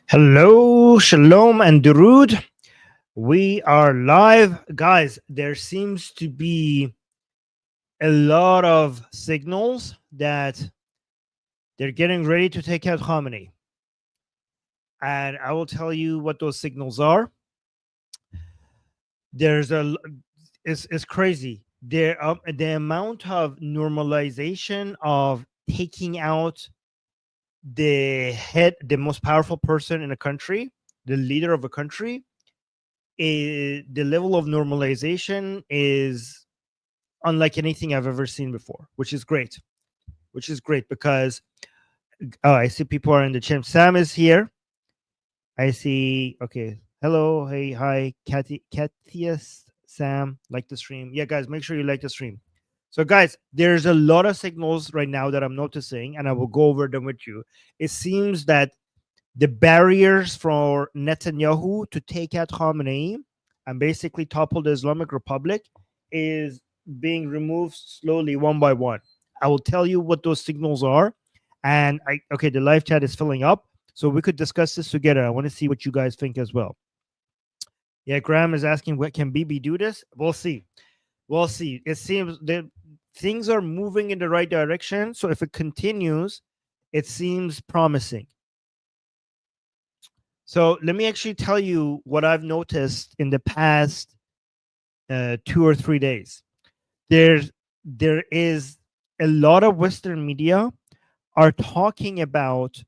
Hello, shalom, and durud. We are live. Guys, there seems to be a lot of signals that they're getting ready to take out Khamenei. And I will tell you what those signals are. It's crazy. The amount of normalization of taking out the most powerful person in a country, the leader of a country, the level of normalization is unlike anything I've ever seen before, which is great. Which is great because I see people are in the chat. Sam is here. I see. Okay, hello, hey, hi, Cathius, Sam. Like the stream, yeah, guys. Make sure you like the stream. So, guys, there's a lot of signals right now that I'm noticing, and I will go over them with you. It seems that the barriers for Netanyahu to take out Khamenei and basically topple the Islamic Republic is being removed slowly one by one. I will tell you what those signals are. And the live chat is filling up. So we could discuss this together. I want to see what you guys think as well. Yeah, Graham is asking, what can BB do this? We'll see. We'll see. It seems that things are moving in the right direction. So if it continues, it seems promising. So let me actually tell you what I've noticed in the past 2 or 3 days. There is a lot of Western media are talking about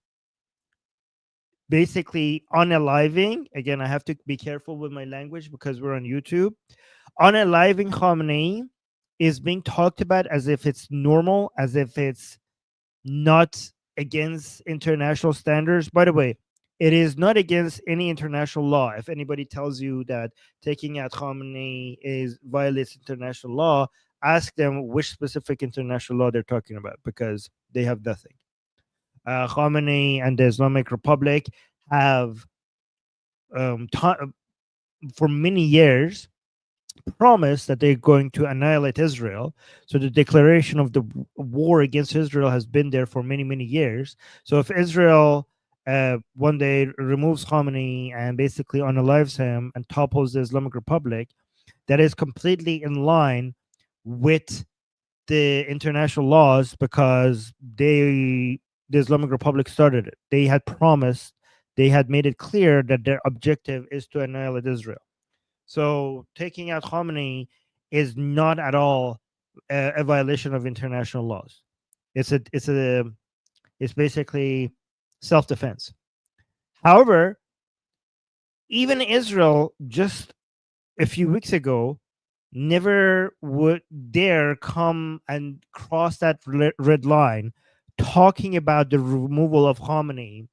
basically unaliving. Again, I have to be careful with my language because we're on YouTube. Unaliving Khamenei is being talked about as if it's normal, as if it's not against international standards. By the way, it is not against any international law. If anybody tells you that taking out Khamenei violates international law, ask them which specific international law they're talking about, because they have nothing. Khamenei and the Islamic Republic have, for many years, promised that they're going to annihilate Israel. So the declaration of the war against Israel has been there for many, many years. So if Israel one day removes Khamenei and basically unalives him and topples the Islamic Republic, that is completely in line with the international laws, because the Islamic Republic started it. They had promised, they had made it clear that their objective is to annihilate Israel. So taking out Khamenei is not at all a violation of international laws. It's basically self-defense. However, even Israel just a few weeks ago never would dare come and cross that red line, talking about the removal of Khamenei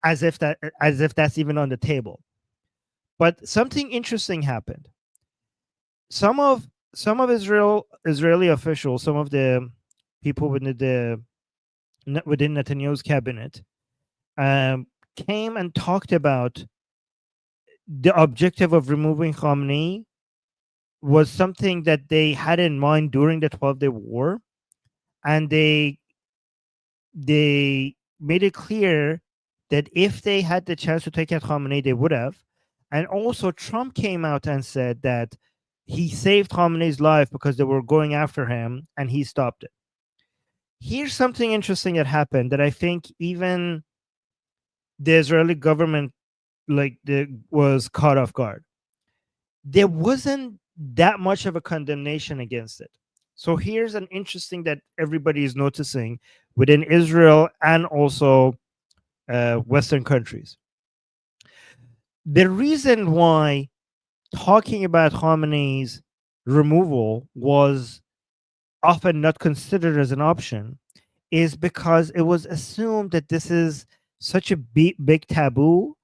as if that's even on the table. But something interesting happened. Some of Israeli officials, some of the people within Netanyahu's cabinet, came and talked about the objective of removing Khamenei was something that they had in mind during the 12-day war, and they made it clear that if they had the chance to take out Khamenei, they would have. And also, Trump came out and said that he saved Khamenei's life because they were going after him, and he stopped it. Here's something interesting that happened that I think even the Israeli government was caught off guard. There wasn't that much of a condemnation against it. So here's an interesting that everybody is noticing within Israel and also Western countries. The reason why talking about Khamenei's removal was often not considered as an option is because it was assumed that this is such a big taboo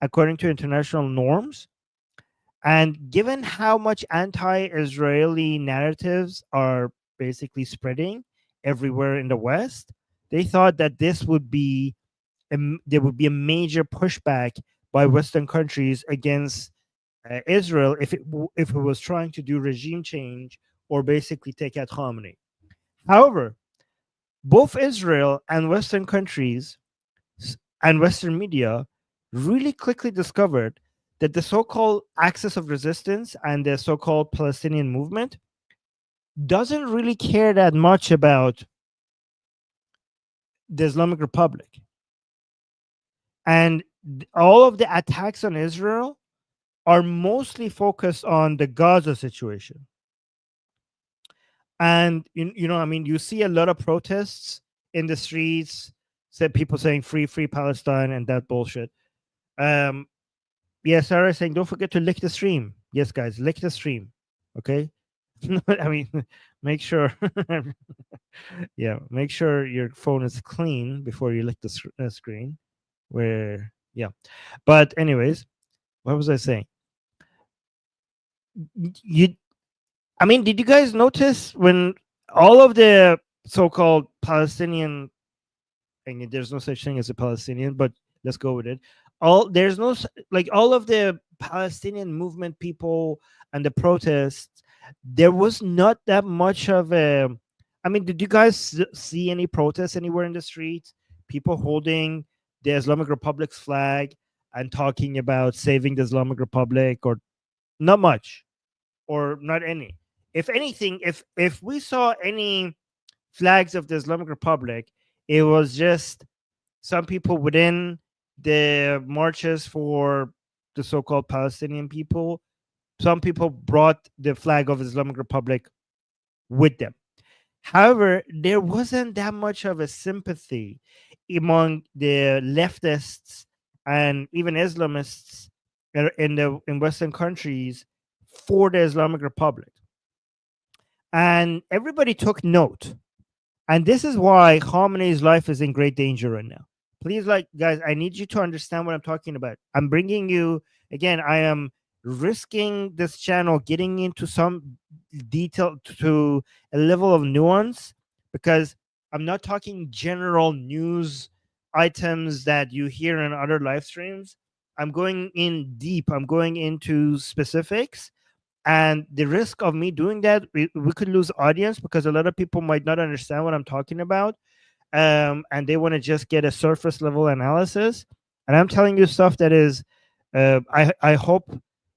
according to international norms. And given how much anti-Israeli narratives are basically spreading everywhere in the West, they thought that this would be there would be a major pushback by Western countries against Israel if it was trying to do regime change or basically take out Khamenei. However, both Israel and Western countries and Western media really quickly discovered that the so-called axis of resistance and the so-called Palestinian movement doesn't really care that much about the Islamic Republic. And all of the attacks on Israel are mostly focused on the Gaza situation. And I mean, you see a lot of protests in the streets, said people saying free Palestine and that bullshit. Yeah, Sarah saying don't forget to lick the stream. Yes, guys, lick the stream. Okay. I mean, make sure yeah, make sure your phone is clean before you lick the screen. Where yeah, but anyways, what was I saying? You I mean, did you guys notice when all of the so-called Palestinian, I mean, there's no such thing as a Palestinian, but let's go with it. There's no like all of the Palestinian movement people and the protests. There was not that much of a. I mean, did you guys see any protests anywhere in the streets? People holding the Islamic Republic's flag and talking about saving the Islamic Republic, or not much, or not any. If anything, if we saw any flags of the Islamic Republic, it was just some people within the marches for the so-called Palestinian people. Some people brought the flag of Islamic Republic with them. However, there wasn't that much of a sympathy among the leftists and even Islamists in Western countries for the Islamic Republic. And everybody took note. And this is why Khamenei's life is in great danger right now. Please, like, guys, I need you to understand what I'm talking about. I'm bringing you, again, I am risking this channel getting into some detail to a level of nuance, because I'm not talking general news items that you hear in other live streams. I'm going in deep, I'm going into specifics. And the risk of me doing that, we could lose audience because a lot of people might not understand what I'm talking about, and they want to just get a surface level analysis. And I'm telling you stuff that is, I hope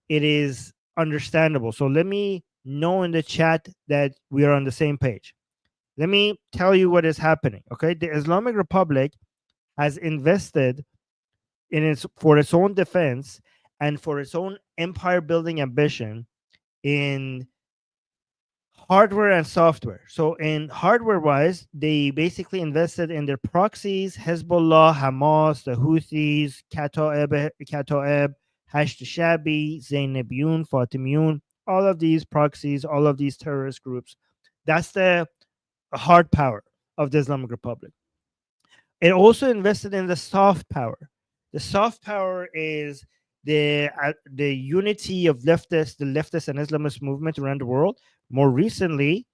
it is understandable. So let me know in the chat that we are on the same page. Let me tell you what is happening. Okay, the Islamic Republic has invested in for its own defense and for its own empire building ambition in hardware and software. So in hardware wise, they basically invested in their proxies, Hezbollah, Hamas, the Houthis, Kataeb, Hashd-Shabi, Zainabiyun, Fatimiyun, all of these proxies, all of these terrorist groups. That's the hard power of the Islamic Republic. It also invested in the soft power. The soft power is the unity of leftists, the leftist and Islamist movement around the world. More recently,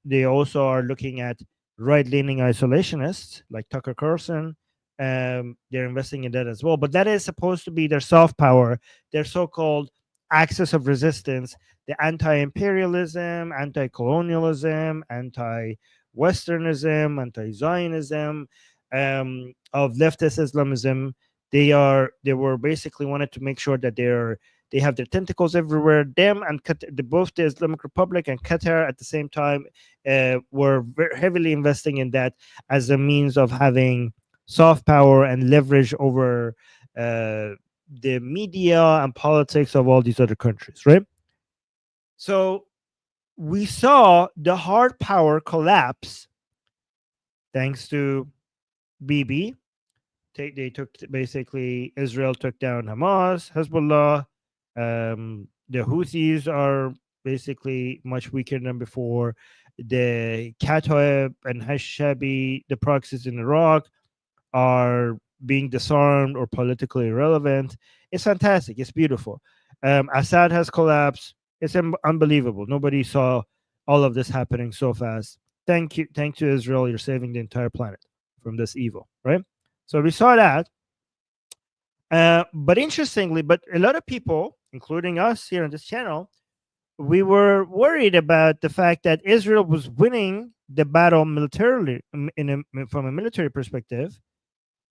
they also are looking at right-leaning isolationists like Tucker Carlson. They're investing in that as well. But that is supposed to be their soft power, their so-called axis of resistance, the anti-imperialism, anti-colonialism, anti-Westernism, anti-Zionism, of leftist Islamism. They were basically wanted to make sure that they have their tentacles everywhere. Them and both the Islamic Republic and Qatar at the same time were very heavily investing in that as a means of having soft power and leverage over the media and politics of all these other countries, right? So we saw the hard power collapse thanks to Bibi. They took basically Israel took down Hamas, Hezbollah. The Houthis are basically much weaker than before. The Kataeb and Hashabi, the proxies in Iraq, are being disarmed or politically irrelevant. It's fantastic. It's beautiful. Assad has collapsed. It's unbelievable. Nobody saw all of this happening so fast. Thank you to Israel. You're saving the entire planet from this evil, right? So we saw that. But interestingly, but a lot of people, including us here on this channel, we were worried about the fact that Israel was winning the battle militarily from a military perspective,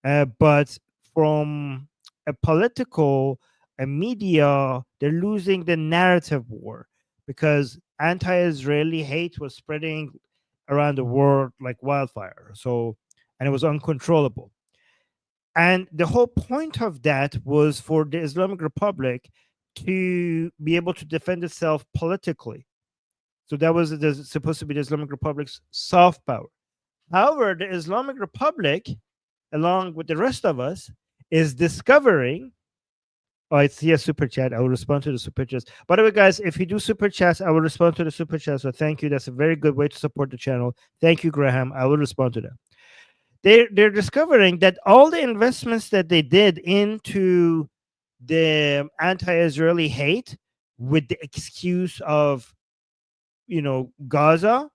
but from a political, a media, they're losing the narrative war because anti-Israeli hate was spreading around the world like wildfire. So, and it was uncontrollable. And the whole point of that was for the Islamic Republic to be able to defend itself politically. So that was supposed to be the Islamic Republic's soft power. However, the Islamic Republic, along with the rest of us, is discovering. Oh, I see a super chat. I will respond to the super chats. By the way, guys, if you do super chats, I will respond to the super chats. So thank you. That's a very good way to support the channel. Thank you, Graham. I will respond to that. They're discovering that all the investments that they did into the anti-Israeli hate with the excuse of Gaza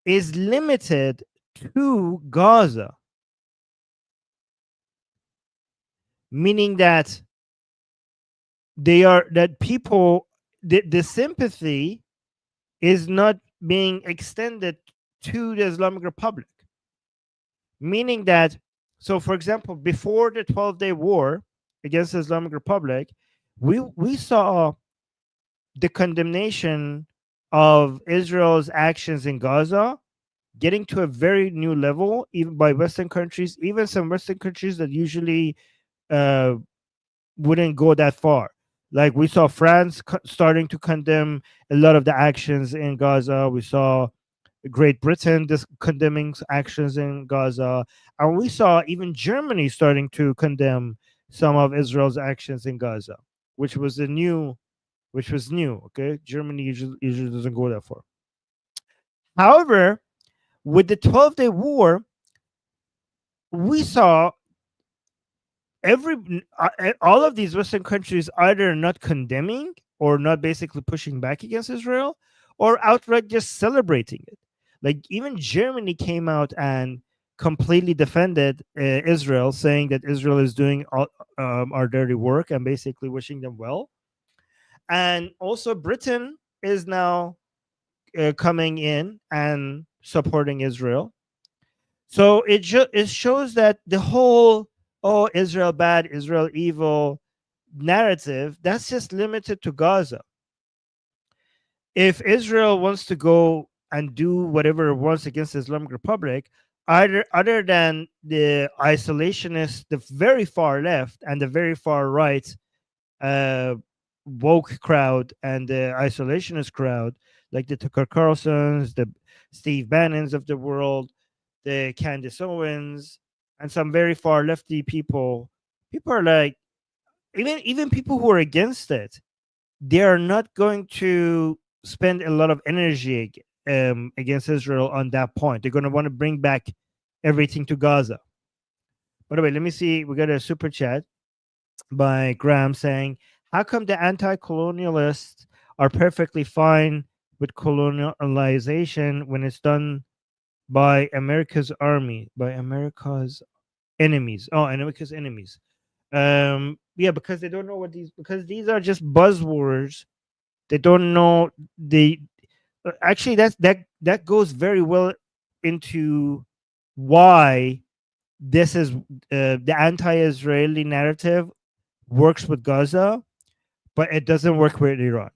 is limited to Gaza, meaning that people, the sympathy is not being extended to the Islamic Republic, meaning that, so for example, before the 12-day war against the Islamic Republic, we saw the condemnation of Israel's actions in Gaza getting to a very new level, even by Western countries, even some Western countries that usually wouldn't go that far. Like we saw France starting to condemn a lot of the actions in Gaza. We saw Great Britain condemning actions in Gaza. And we saw even Germany starting to condemn some of Israel's actions in Gaza, which was new. Okay. Germany usually doesn't go that far. However, with the 12-day war, we saw all of these Western countries either not condemning or not basically pushing back against Israel, or outright just celebrating it. Like even Germany came out and completely defended Israel, saying that Israel is doing our dirty work and basically wishing them well. And also Britain is now coming in and supporting Israel. So it shows that the whole Israel bad, Israel evil narrative, that's just limited to Gaza. If Israel wants to go and do whatever it wants against the Islamic Republic, other than the isolationists, the very far left and the very far right woke crowd and the isolationist crowd, like the Tucker Carlsons, the Steve Bannons of the world, the Candace Owens, and some very far lefty people. People are like, even people who are against it, they are not going to spend a lot of energy against Israel on that point. They're going to want to bring back everything to Gaza. By the way, let me see. We got a super chat by Graham saying, how come the anti-colonialists are perfectly fine with colonialization when it's done by America's army, by America's enemies? Oh, and America's enemies. Yeah, because they don't know because these are just buzzwords. They don't know actually that goes very well into why this is the anti-Israeli narrative works with Gaza, but it doesn't work with Iran.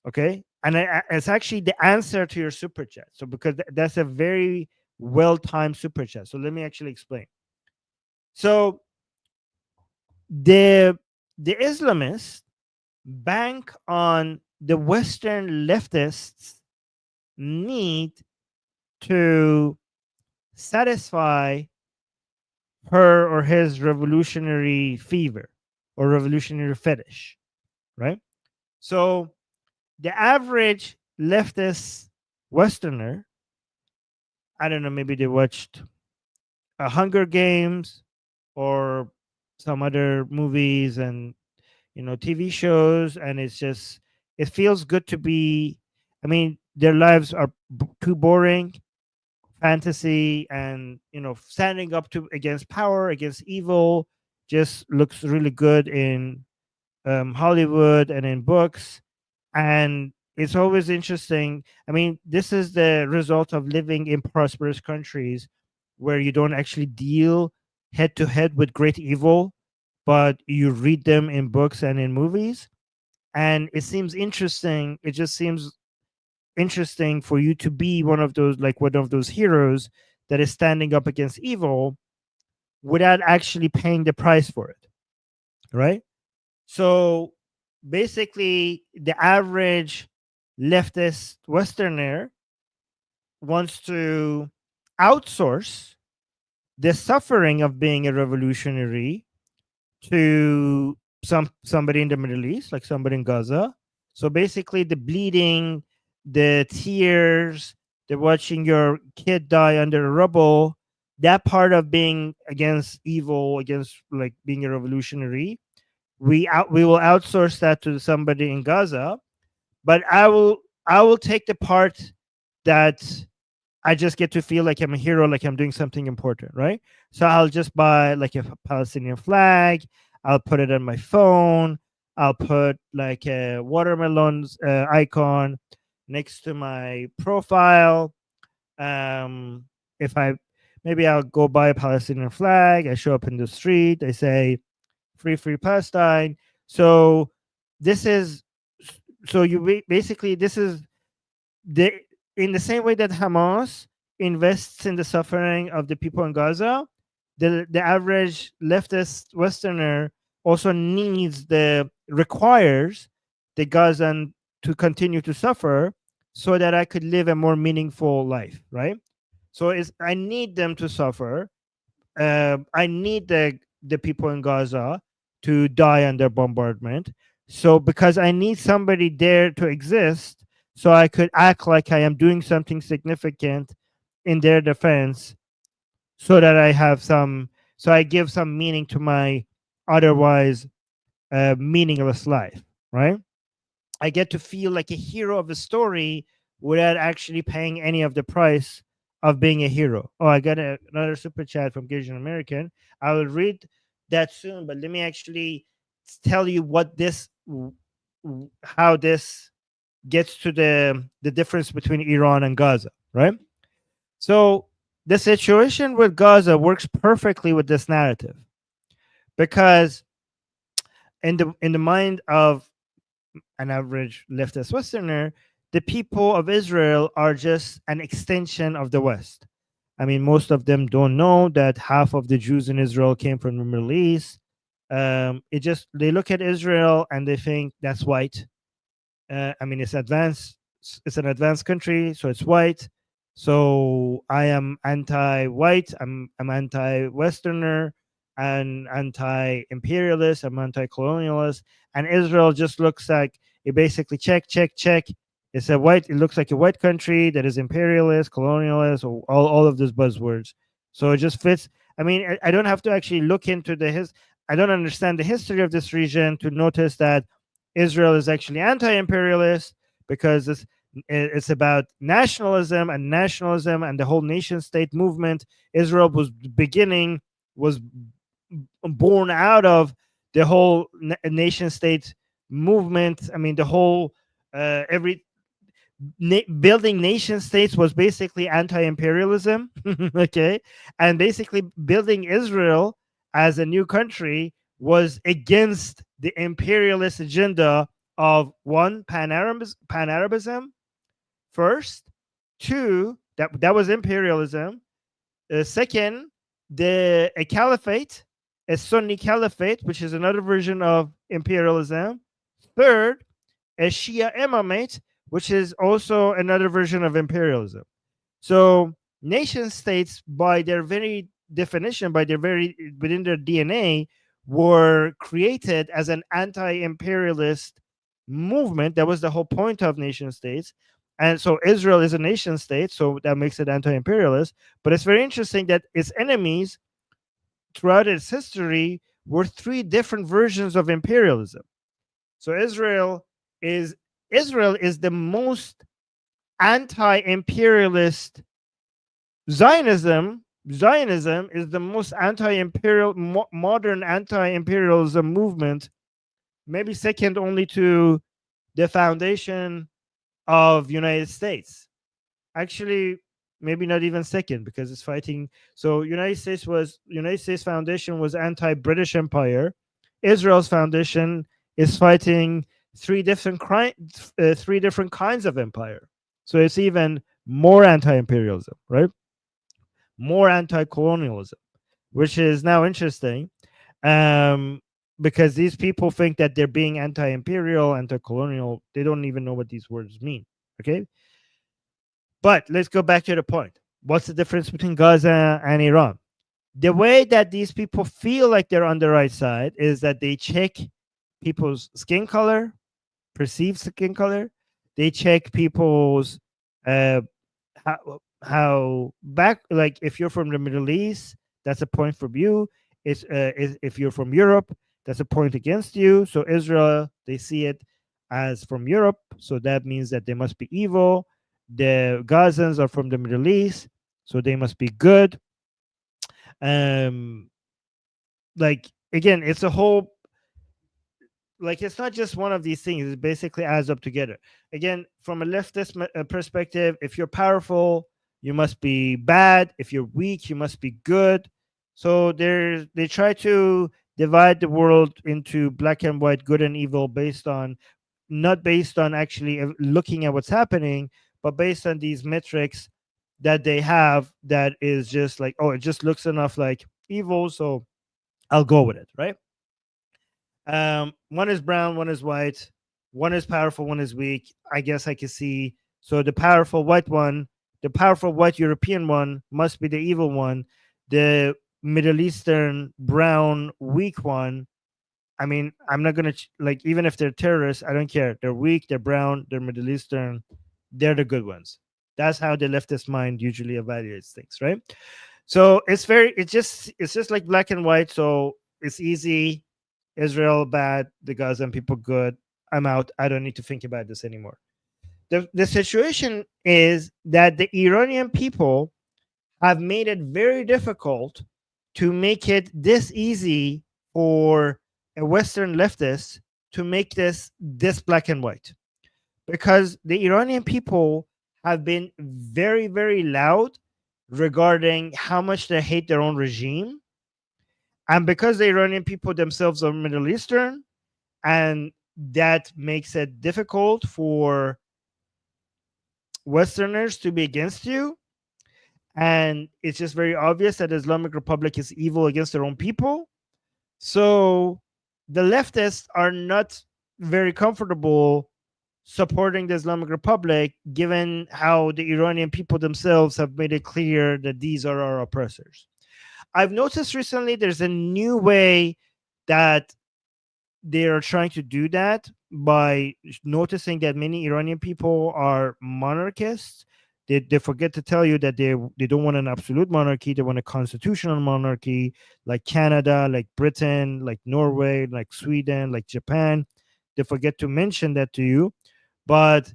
Okay, and it's actually the answer to your super chat. So because that's a very well-timed super chat. So let me actually explain. So the Islamists bank on the Western leftists' need to satisfy her or his revolutionary fever or revolutionary fetish, right? So the average leftist Westerner, I don't know, maybe they watched a Hunger Games or some other movies and TV shows, and it feels good to be. I mean, their lives are too boring, fantasy, and standing up to against power, against evil, just looks really good in Hollywood and in books. And it's always interesting. I mean, this is the result of living in prosperous countries where you don't actually deal head to head with great evil, but you read them in books and in movies, and it seems interesting. It just seems interesting for you to be one of those, like one of those heroes that is standing up against evil without actually paying the price for it, right? So basically, the average leftist Westerner wants to outsource the suffering of being a revolutionary to somebody in the Middle East, like somebody in Gaza. So basically, the bleeding, the tears, the watching your kid die under the rubble, that part of being against evil, against like being a revolutionary, we will outsource that to somebody in Gaza. But I will take the part that I just get to feel like I'm a hero, like I'm doing something important, right? So I'll just buy like a Palestinian flag. I'll put it on my phone. I'll put like a watermelon's icon next to my profile. If I maybe I'll go buy a Palestinian flag. I show up in the street. I say, "Free Palestine." So this is so you basically this is the in the same way that Hamas invests in the suffering of the people in Gaza, the average leftist Westerner also requires the Gazan to continue to suffer so that I could live a more meaningful life, right? So I need them to suffer. I need the people in Gaza to die under bombardment. So because I need somebody there to exist, so I could act like I am doing something significant in their defense, so that so I give some meaning to my otherwise meaningless life, right? I get to feel like a hero of the story without actually paying any of the price of being a hero. Oh, I got another super chat from Gazan American. I will read that soon, but let me actually tell you how this gets to the difference between Iran and Gaza, right? So the situation with Gaza works perfectly with this narrative because in the mind of an average leftist Westerner, the people of Israel are just an extension of the West. I mean, most of them don't know that half of the Jews in Israel came from the Middle East. They look at Israel and they think that's white. I mean, it's advanced. It's an advanced country, so it's white. So I am anti-white. I'm anti-Westerner and anti-imperialist. I'm anti-colonialist. And Israel just looks like it basically check, check, check. It's a white. It looks like a white country that is imperialist, colonialist, or all of those buzzwords. So it just fits. I mean, I don't have to actually look into I don't understand the history of this region to notice that Israel is actually anti-imperialist because it's about nationalism and the whole nation state movement. Israel was born out of the whole nation state movement. I mean, the whole every building nation states was basically anti-imperialism. Okay, and basically building Israel as a new country was against the imperialist agenda of one, pan-Arabism first, two, that was imperialism, second, a caliphate, a Sunni caliphate, which is another version of imperialism, third, a Shia imamate, which is also another version of imperialism. So nation states, by their very definition, within their DNA, were created as an anti-imperialist movement. That was the whole point of nation states. And so Israel is a nation state, so that makes it anti-imperialist. But it's very interesting that its enemies throughout its history were three different versions of imperialism. So Israel is the most anti-imperialist. Zionism is the most anti-imperial modern anti-imperialism movement, maybe second only to the foundation of United States. Actually, maybe not even second, because it's fighting. So United States Foundation was anti-British Empire. Israel's foundation is fighting three different kinds of empire. So it's even more anti-imperialism, right? More anti-colonialism, which is now interesting, um, because these people think that they're being anti-imperial, anti-colonial. They don't even know what these words mean. Okay, but let's go back to the point. What's the difference between Gaza and Iran? The way that these people feel like they're on the right side is that they check people's skin color, perceived skin color. They check people's uh, how back, like if you're from the Middle East, that's a point for you. If you're from Europe, that's a point against you. So Israel, they see it as from Europe, so that means that they must be evil. The Gazans are from the Middle East, so they must be good. Um, like again, it's a whole, like it's not just one of these things. It basically adds up together. Again, from a leftist perspective, if you're powerful, you must be bad. If you're weak, you must be good. So they try to divide the world into black and white, good and evil, based on, not based on actually looking at what's happening, but based on these metrics that they have, that is just like, oh, it just looks enough like evil, so I'll go with it, right? One is brown, one is white, one is powerful, one is weak. I guess I can see. So the powerful white one, the powerful white European one, must be the evil one. The Middle Eastern brown weak one, I mean, I'm not gonna like, even if they're terrorists, I don't care. They're weak, they're brown, they're Middle Eastern, they're the good ones. That's how the leftist mind usually evaluates things, right? So it's just like black and white. So it's easy. Israel bad, the Gazan people good. I'm out. I don't need to think about this anymore. The situation is that the Iranian people have made it very difficult to make it this easy for a Western leftist to make this black and white, because the Iranian people have been very, very loud regarding how much they hate their own regime. And because the Iranian people themselves are Middle Eastern, and that makes it difficult for Westerners to be against you. And it's just very obvious that the Islamic Republic is evil against their own people. So the leftists are not very comfortable supporting the Islamic Republic, given how the Iranian people themselves have made it clear that these are our oppressors. I've noticed recently there's a new way that they are trying to do that by noticing that many Iranian people are monarchists. They forget to tell you that they don't want an absolute monarchy. They want a constitutional monarchy, like Canada, like Britain, like Norway, like Sweden, like Japan. They forget to mention that to you, but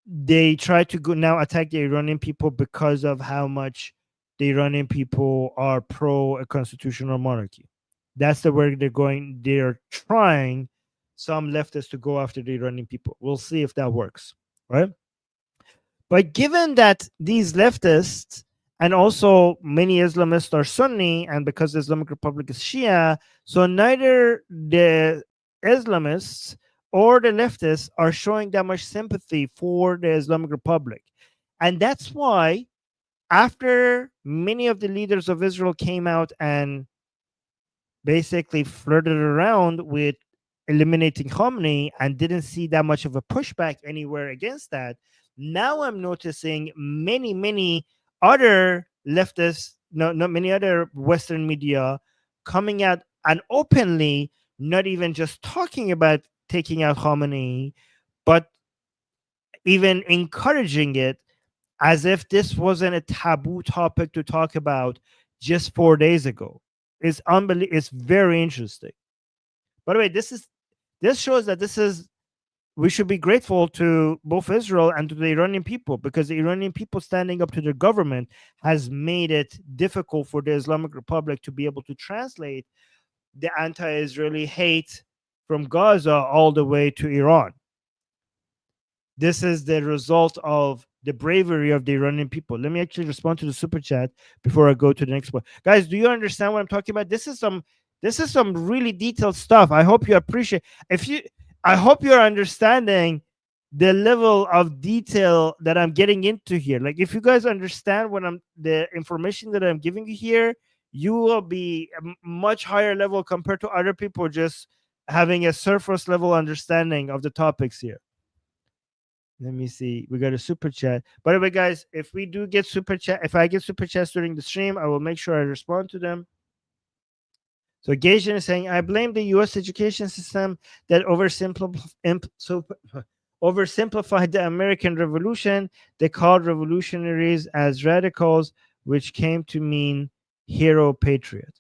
they try to go now attack the Iranian people because of how much the Iranian people are pro a constitutional monarchy. That's the way they're going. They're trying, some leftists, to go after the Iranian people. We'll see if that works, right? But given that these leftists and also many Islamists are Sunni, and because the Islamic Republic is Shia, so neither the Islamists or the leftists are showing that much sympathy for the Islamic Republic. And that's why, after many of the leaders of Israel came out and basically flirted around with eliminating Khamenei and didn't see that much of a pushback anywhere against that, now I'm noticing many other leftists, no, not many other Western media coming out and openly, not even just talking about taking out Khamenei, but even encouraging it, as if this wasn't a taboo topic to talk about just 4 days ago. It's unbelievable. It's very interesting. By the way, this shows that we should be grateful to both Israel and to the Iranian people, because the Iranian people standing up to their government has made it difficult for the Islamic Republic to be able to translate the anti-Israeli hate from Gaza all the way to Iran. This is the result of the bravery of the Iranian people. Let me actually respond to the super chat before I go to the next one. Guys, do you understand what I'm talking about? This is some really detailed stuff. I hope you appreciate. I hope you're understanding the level of detail that I'm getting into here. Like, if you guys understand the information that I'm giving you here, you will be a much higher level compared to other people just having a surface level understanding of the topics here. Let me see. We got a super chat. By the way, guys, if we do get super chat, if I get super chats during the stream, I will make sure I respond to them. So Gazan is saying, I blame the U.S. education system that oversimplified the American Revolution. They called revolutionaries as radicals, which came to mean hero patriot.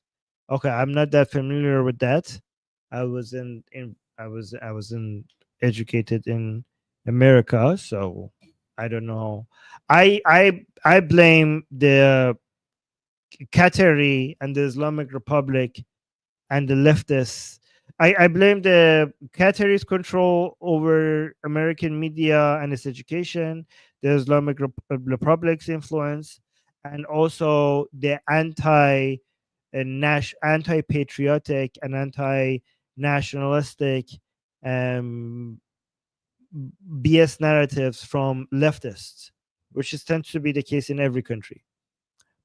Okay, I'm not that familiar with that. I was educated in America, so I don't know. I blame the Qatari and the Islamic Republic and the leftists. I blame the Qatari's control over American media and its education, the Islamic Republic's influence, and also the anti-patriotic and anti-nationalistic BS narratives from leftists, which tends to be the case in every country.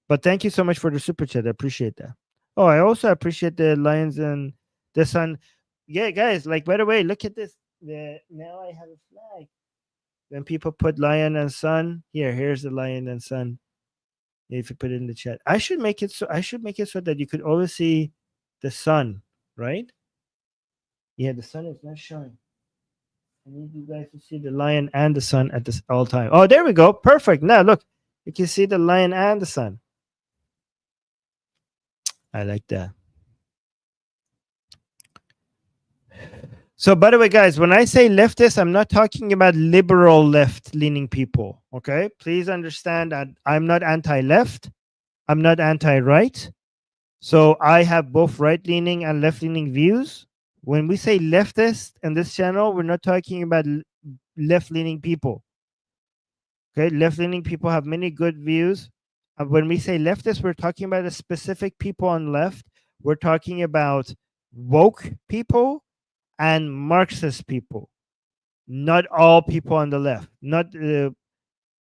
But thank you so much for the super chat. I appreciate that. Oh, I also appreciate the lions and the sun. Yeah, guys, like, by the way, look at this. Now I have a flag. When people put lion and sun, here's the lion and sun. If you put it in the chat, I should make it so that you could always see the sun, right? Yeah, the sun is not showing. I need you guys to see the lion and the sun at this all time. Oh, there we go. Perfect. Now look, you can see the lion and the sun. I like that. So, by the way, guys, when I say leftist, I'm not talking about liberal left-leaning people. Okay, please understand that I'm not anti-left. I'm not anti-right. So I have both right-leaning and left-leaning views. When we say leftist in this channel, we're not talking about left-leaning people. Okay, left-leaning people have many good views. When we say leftist, we're talking about a specific people on left. We're talking about woke people and Marxist people. Not all people on the left.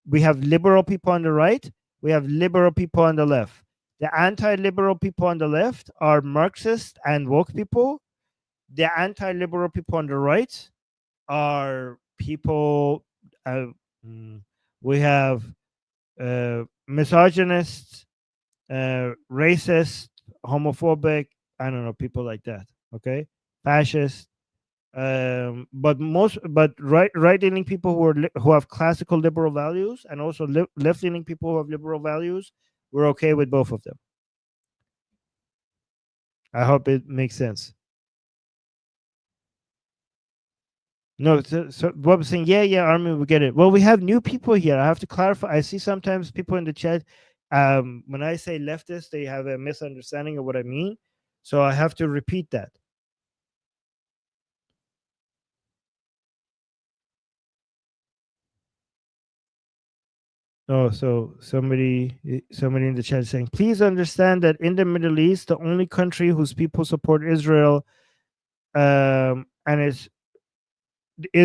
We have liberal people on the right. We have liberal people on the left. The anti-liberal people on the left are Marxist and woke people. The anti-liberal people on the right are people. We have misogynists, racist, homophobic. I don't know, people like that. Okay, fascist. But right-leaning people who have classical liberal values, and also left-leaning people who have liberal values, we're okay with both of them. I hope it makes sense. No, so what I'm saying, yeah, Armin, we get it. Well, we have new people here. I have to clarify. I see sometimes people in the chat, when I say leftist, they have a misunderstanding of what I mean. So I have to repeat that. Oh, so somebody in the chat is saying, please understand that in the Middle East, the only country whose people support Israel, and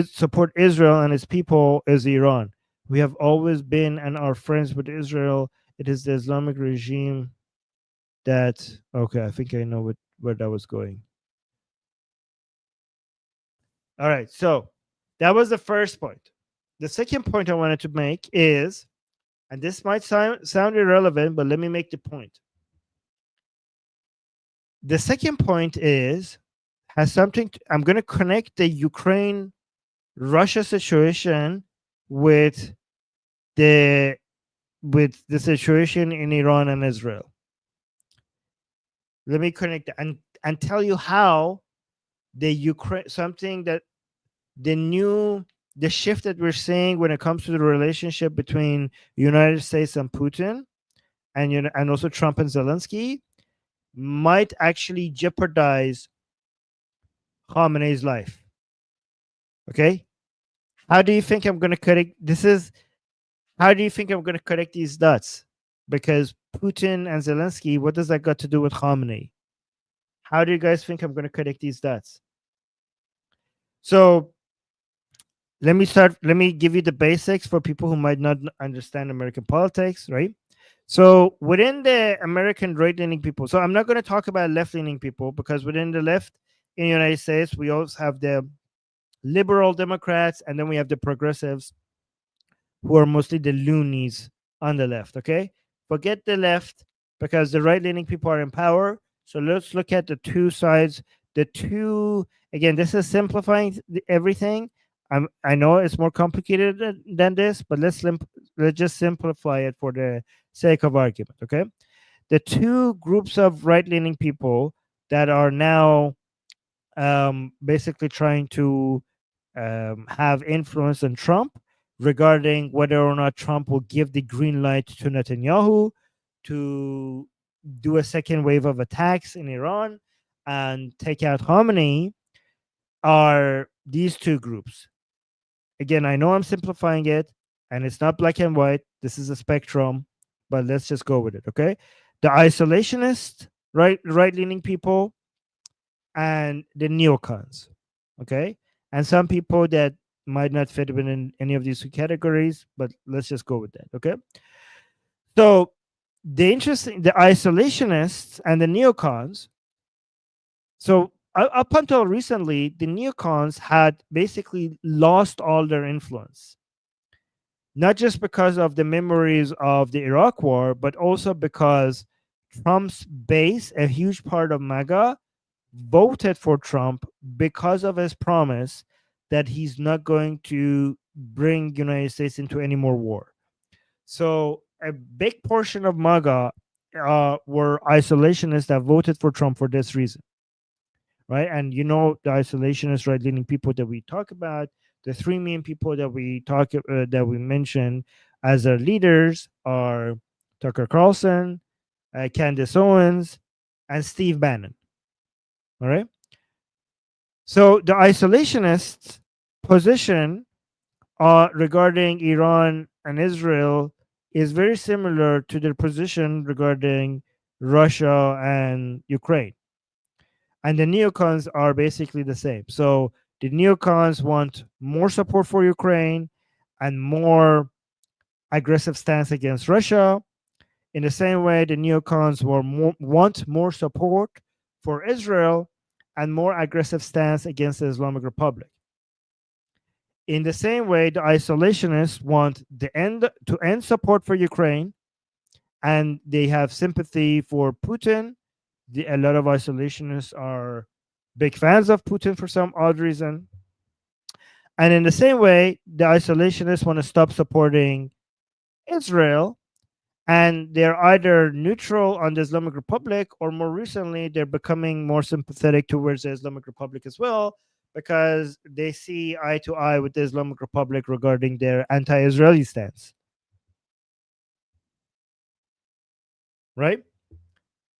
support Israel and its people is Iran. We have always been and are friends with Israel. It is the Islamic regime that. Okay, I think I know where that was going. All right, so that was the first point. The second point I wanted to make is, and this might sound irrelevant, but let me make the point. The second point has something I'm going to connect the Ukraine-Russia situation with the situation in Iran and Israel. Let me connect and tell you how the shift that we're seeing when it comes to the relationship between United States and Putin, and also Trump and Zelensky, might actually jeopardize Khamenei's life. Okay, how do you think I'm going to connect? This is How do you think I'm going to connect these dots? Because Putin and Zelensky, what does that got to do with Khamenei? How do you guys think I'm going to connect these dots? So let me start. Let me give you the basics for people who might not understand American politics, right? So within the American right-leaning people, so I'm not going to talk about left-leaning people because within the left in the United States, we also have the liberal Democrats and then we have the progressives who are mostly the loonies on the left. Okay, forget the left because the right-leaning people are in power. So let's look at the two sides. The two, again, this is simplifying everything. I know it's more complicated than this, but let's just simplify it for the sake of argument. Okay, the two groups of right-leaning people that are now basically trying to have influence on Trump regarding whether or not Trump will give the green light to Netanyahu to do a second wave of attacks in Iran and take out Khamenei are these two groups. Again, I know I'm simplifying it and it's not black and white. This is a spectrum, but let's just go with it, okay? The isolationist, right-leaning people and the neocons, okay? And some people that might not fit within any of these two categories, but let's just go with that, okay? So the isolationists and the neocons. So up until recently, the neocons had basically lost all their influence, not just because of the memories of the Iraq War, but also because Trump's base, a huge part of MAGA, voted for Trump because of his promise that he's not going to bring United States into any more war. So a big portion of MAGA were isolationists that voted for Trump for this reason, right? And you know the isolationist right-leaning people that we talk about, the three main people that we mentioned as our leaders are Tucker Carlson, Candace Owens, and Steve Bannon. All right. So the isolationists' position regarding Iran and Israel is very similar to their position regarding Russia and Ukraine. And the neocons are basically the same. So the neocons want more support for Ukraine and more aggressive stance against Russia. In the same way, the neocons want more support for Israel and more aggressive stance against the Islamic Republic. In the same way, the isolationists want to end support for Ukraine, and they have sympathy for Putin. A lot of isolationists are big fans of Putin for some odd reason. And in the same way, the isolationists want to stop supporting Israel, and they're either neutral on the Islamic Republic, or more recently, they're becoming more sympathetic towards the Islamic Republic as well, because they see eye to eye with the Islamic Republic regarding their anti-Israeli stance. Right?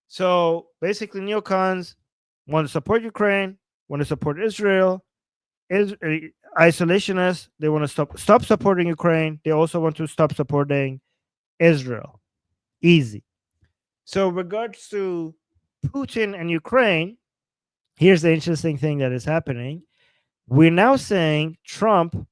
So basically, neocons want to support Ukraine, want to support Israel. Isolationists, they want to stop supporting Ukraine. They also want to stop supporting Israel. Easy. So, regards to Putin and Ukraine, here's the interesting thing that is happening. We're now saying Trump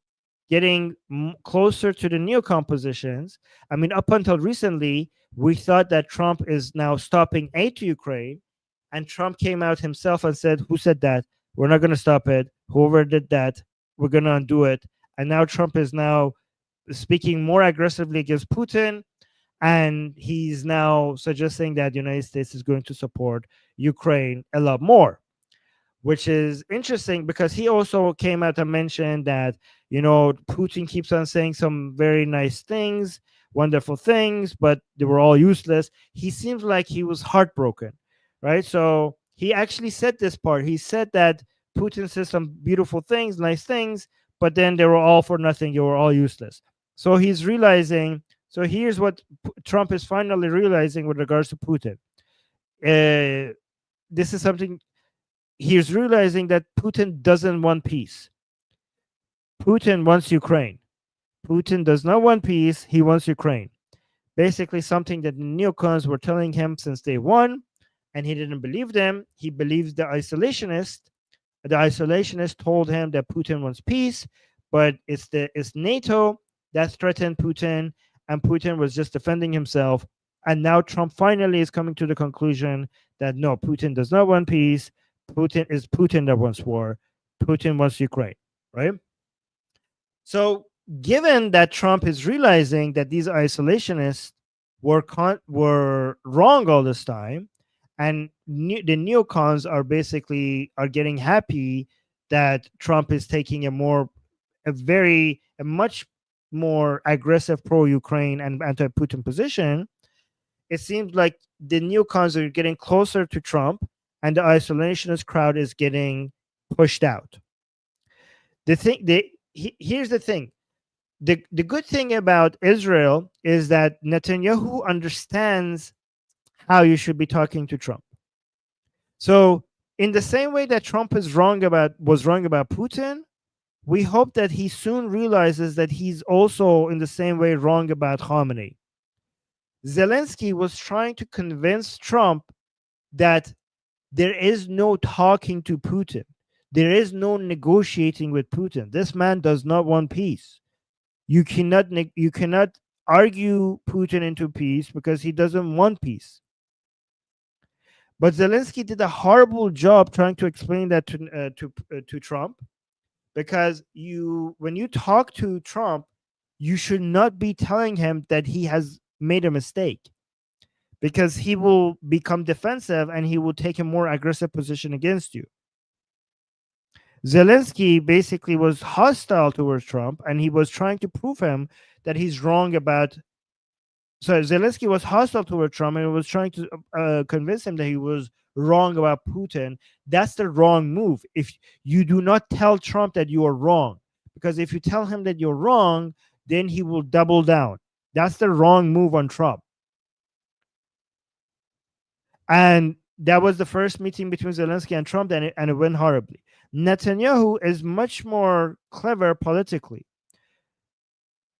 getting closer to the neocon positions. I mean, up until recently, we thought that Trump is now stopping aid to Ukraine. And Trump came out himself and said, who said that? We're not going to stop it. Whoever did that, we're going to undo it. And now Trump is now speaking more aggressively against Putin. And he's now suggesting that the United States is going to support Ukraine a lot more, which is interesting because he also came out and mentioned that, Putin keeps on saying some very nice things, wonderful things, but they were all useless. He seems like he was heartbroken, right? So he actually said this part. He said that Putin said some beautiful things, nice things, but then they were all for nothing. They were all useless. So he's realizing. So here's what Trump is finally realizing with regards to Putin. This is something he's realizing, that Putin doesn't want peace. Putin wants Ukraine. Putin does not want peace, he wants Ukraine. Basically, something that the neocons were telling him since day one, and he didn't believe them. He believes the isolationist. The isolationist told him that Putin wants peace, but it's NATO that threatened Putin, and Putin was just defending himself. And now Trump finally is coming to the conclusion that no, Putin does not want peace. Putin that wants war. Putin wants Ukraine, right? So, given that Trump is realizing that these isolationists were wrong all this time, and the neocons are getting happy that Trump is taking a much more aggressive pro-Ukraine and anti-Putin position, it seems like the neocons are getting closer to Trump, and the isolationist crowd is getting pushed out. Here's the thing. The good thing about Israel is that Netanyahu understands how you should be talking to Trump. So, in the same way that Trump was wrong about Putin, we hope that he soon realizes that he's also in the same way wrong about Khamenei. Zelensky was trying to convince Trump that there is no talking to Putin. There is no negotiating with Putin. This man does not want peace. You cannot argue Putin into peace because he doesn't want peace. But Zelensky did a horrible job trying to explain that to Trump, because when you talk to Trump, you should not be telling him that he has made a mistake, because he will become defensive and he will take a more aggressive position against you. Zelensky basically was hostile towards Trump, and he was trying to prove him that he's wrong about. So Zelensky was hostile towards Trump and was trying to convince him that he was wrong about Putin. That's the wrong move. If you do not tell Trump that you are wrong, because if you tell him that you're wrong, then he will double down. That's the wrong move on Trump. And that was the first meeting between Zelensky and Trump, and it went horribly. Netanyahu is much more clever politically.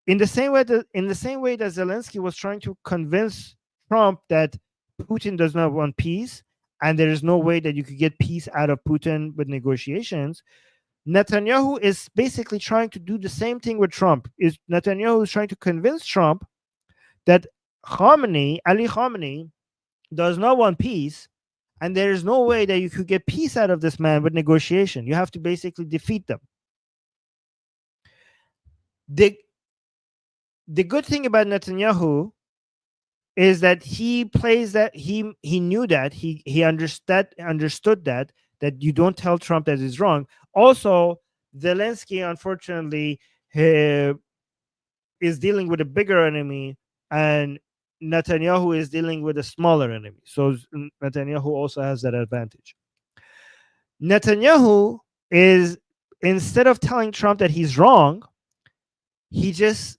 In the same way that Zelensky was trying to convince Trump that Putin does not want peace, and there is no way that you could get peace out of Putin with negotiations, Netanyahu is basically trying to do the same thing with Trump. Netanyahu is trying to convince Trump that Ali Khamenei, does not want peace, and there is no way that you could get peace out of this man with negotiation. You have to basically defeat them. The good thing about Netanyahu is that he knew that he understood that you don't tell Trump that he's wrong. Also, Zelensky, unfortunately, is dealing with a bigger enemy, and Netanyahu is dealing with a smaller enemy. So Netanyahu also has that advantage. Netanyahu is, instead of telling Trump that he's wrong, he just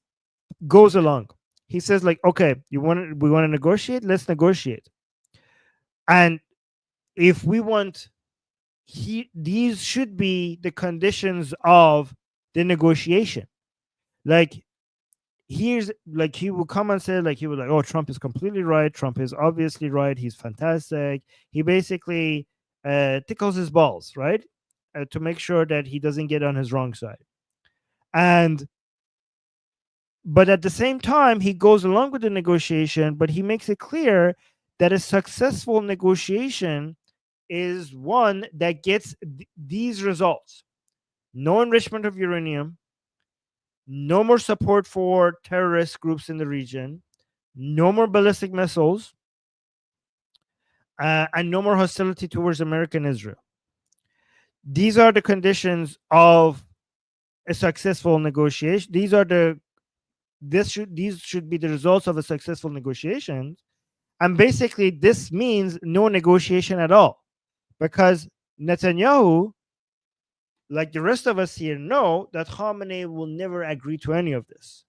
goes along. He says, like, okay, we want to negotiate, let's negotiate. And if we want, these should be the conditions of the negotiation. Like, he will come and say, like, he was like, oh, Trump is completely right. Trump is obviously right. He's fantastic. He basically tickles his balls, right? To make sure that he doesn't get on his wrong side. But at the same time, he goes along with the negotiation, but he makes it clear that a successful negotiation is one that gets these results: no enrichment of uranium, no more support for terrorist groups in the region, no more ballistic missiles, and no more hostility towards America and Israel. These are the conditions of a successful negotiation. These should be the results of a successful negotiation. And basically, this means no negotiation at all, because Netanyahu, like the rest of us here, know that Khamenei will never agree to any of this.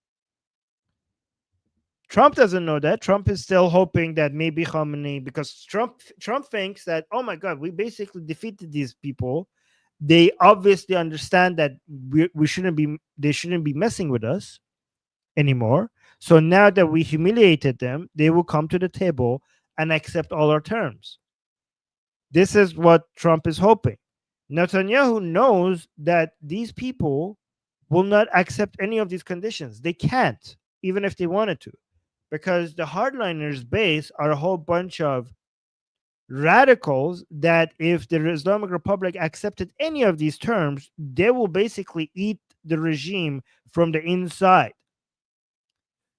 Trump doesn't know that. Trump is still hoping that maybe Khamenei, because Trump thinks that, oh my God, we basically defeated these people. They obviously understand that they shouldn't be messing with us. anymore. So now that we humiliated them, they will come to the table and accept all our terms. This is what Trump is hoping. Netanyahu knows that these people will not accept any of these conditions. They can't, even if they wanted to, because the hardliners base are a whole bunch of radicals that if the Islamic Republic accepted any of these terms, they will basically eat the regime from the inside.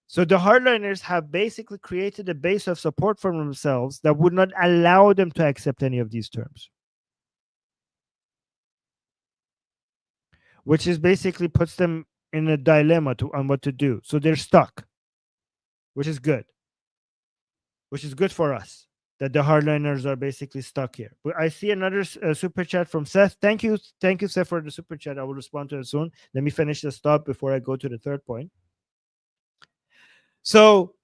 So the hardliners have basically created a base of support for themselves that would not allow them to accept any of these terms, which is basically puts them in a dilemma on what to do. So they're stuck, which is good. Which is good for us that the hardliners are basically stuck here. But I see another super chat from Seth. Thank you, Seth, for the super chat. I will respond to it soon. Let me finish this thought before I go to the third point. So,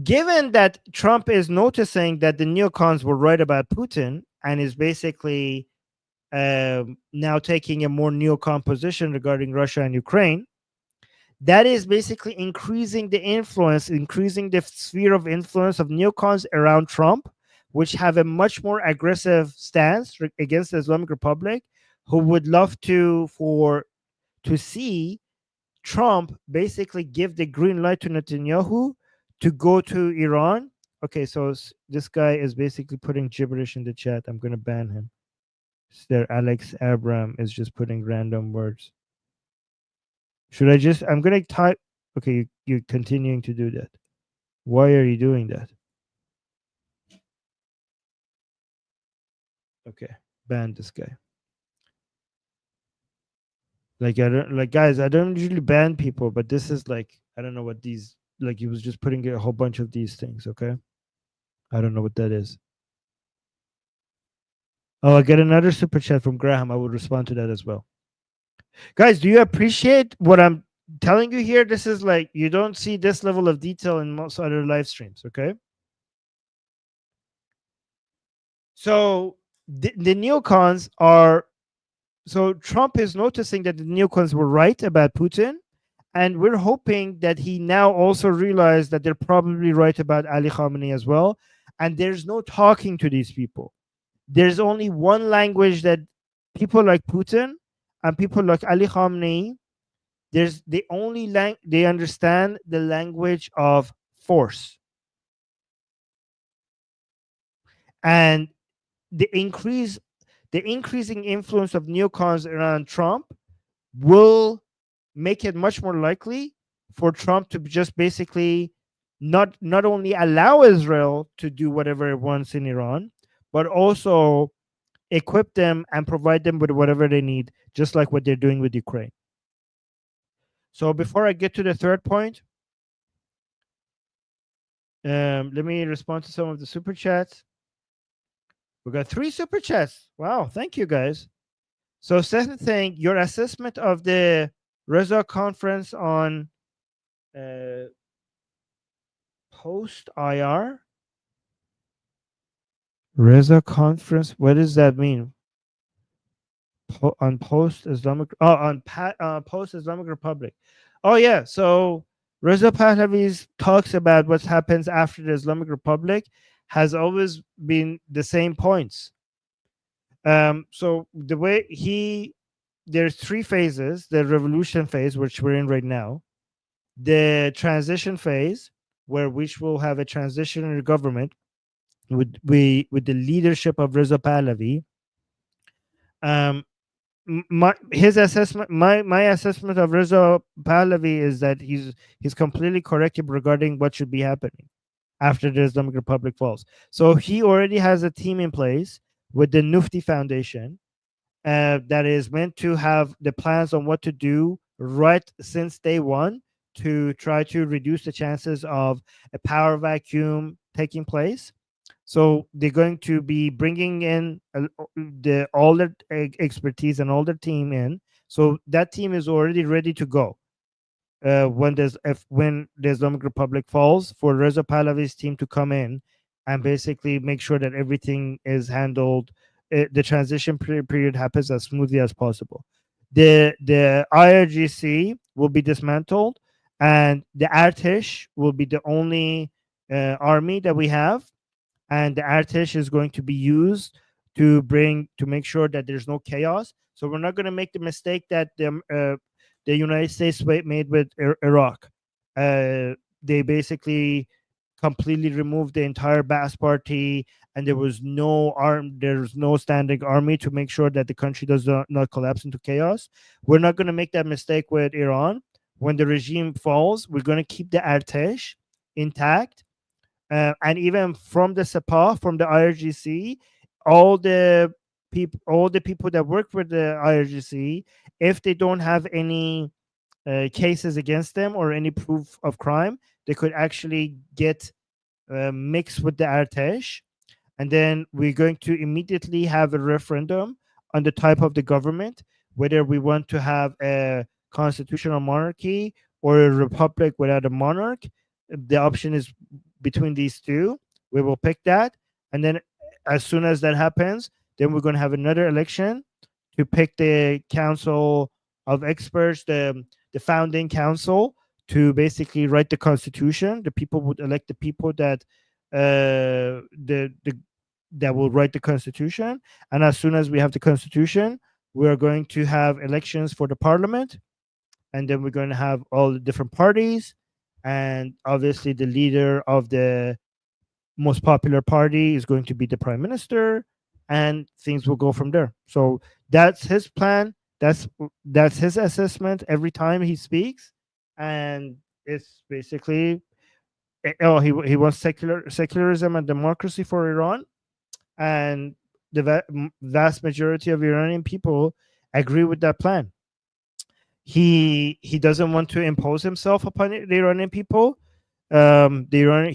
given that Trump is noticing that the neocons were right about Putin and is basically now taking a more neocon position regarding Russia and Ukraine, that is basically increasing the influence, increasing the sphere of influence of neocons around Trump, which have a much more aggressive stance against the Islamic Republic, who would love to see Trump basically give the green light to Netanyahu to go to Iran. Okay, so this guy is basically putting gibberish in the chat. I'm going to ban him. There, Alex Abram is just putting random words. Should I just, I'm going to type, okay, you're continuing to do that. Why are you doing that? Okay, ban this guy. Like, guys, I don't usually ban people, but this is like, I don't know what these, like, he was just putting a whole bunch of these things, okay? I don't know what that is. Oh, I get another super chat from Graham. I will respond to that as well. Guys, do you appreciate what I'm telling you here? This is like, you don't see this level of detail in most other live streams, okay? So the neocons are, so Trump is noticing that the neocons were right about Putin, and we're hoping that he now also realized that they're probably right about Ali Khamenei as well. And there's no talking to these people. There's only one language that people like Putin and people like Ali Khamenei, there's the only they understand the language of force. And the increasing influence of neocons around Trump will make it much more likely for Trump to just basically not only allow Israel to do whatever it wants in Iran, but also equip them and provide them with whatever they need, just like what they're doing with Ukraine. So before I get to the third point, let me respond to some of the super chats. We got 3 super chats. Wow, thank you guys. So second thing, your assessment of the Reza conference on post IR. Reza conference, what does that mean? On post Islamic, on post Islamic Republic. Oh yeah, so Reza Pahlavi's talks about what happens after the Islamic Republic has always been the same points. So the way there's 3 phases: the revolution phase, which we're in right now, the transition phase, which will have a transitional government with the leadership of Reza Pahlavi. My assessment of Reza Pahlavi is that he's completely correct regarding what should be happening after the Islamic Republic falls. So he already has a team in place with the Nufti Foundation that is meant to have the plans on what to do right since day one to try to reduce the chances of a power vacuum taking place. So they're going to be bringing in all their expertise and all their team in. So that team is already ready to go when the Islamic Republic falls, for Reza Pahlavi's team to come in and basically make sure that everything is handled. The transition period happens as smoothly as possible. The IRGC will be dismantled, and the Artesh will be the only army that we have, and the Artesh is going to be used to make sure that there's no chaos. So we're not going to make the mistake that the United States made with Iraq. They basically completely removed the entire Baas Party, and there's no standing army to make sure that the country does not collapse into chaos. We're not going to make that mistake with Iran. When the regime falls, we're going to keep the Artesh intact, and even from the Sepah, from the IRGC, all the people that work for the IRGC, if they don't have any cases against them or any proof of crime, they could actually get mixed with the Artesh. And then we're going to immediately have a referendum on the type of the government, whether we want to have a constitutional monarchy or a republic without a monarch. The option is between these two. We will pick that. And then as soon as that happens, then we're going to have another election to pick the council of experts, the founding council, to basically write the constitution. The people would elect the people that that will write the constitution. And as soon as we have the constitution, we are going to have elections for the parliament, and then we're going to have all the different parties, and obviously the leader of the most popular party is going to be the prime minister, and things will go from there. So that's his plan. That's his assessment every time he speaks, and it's basically he wants secularism and democracy for Iran, and the vast majority of Iranian people agree with that plan. He doesn't want to impose himself upon the Iranian people. The Iranian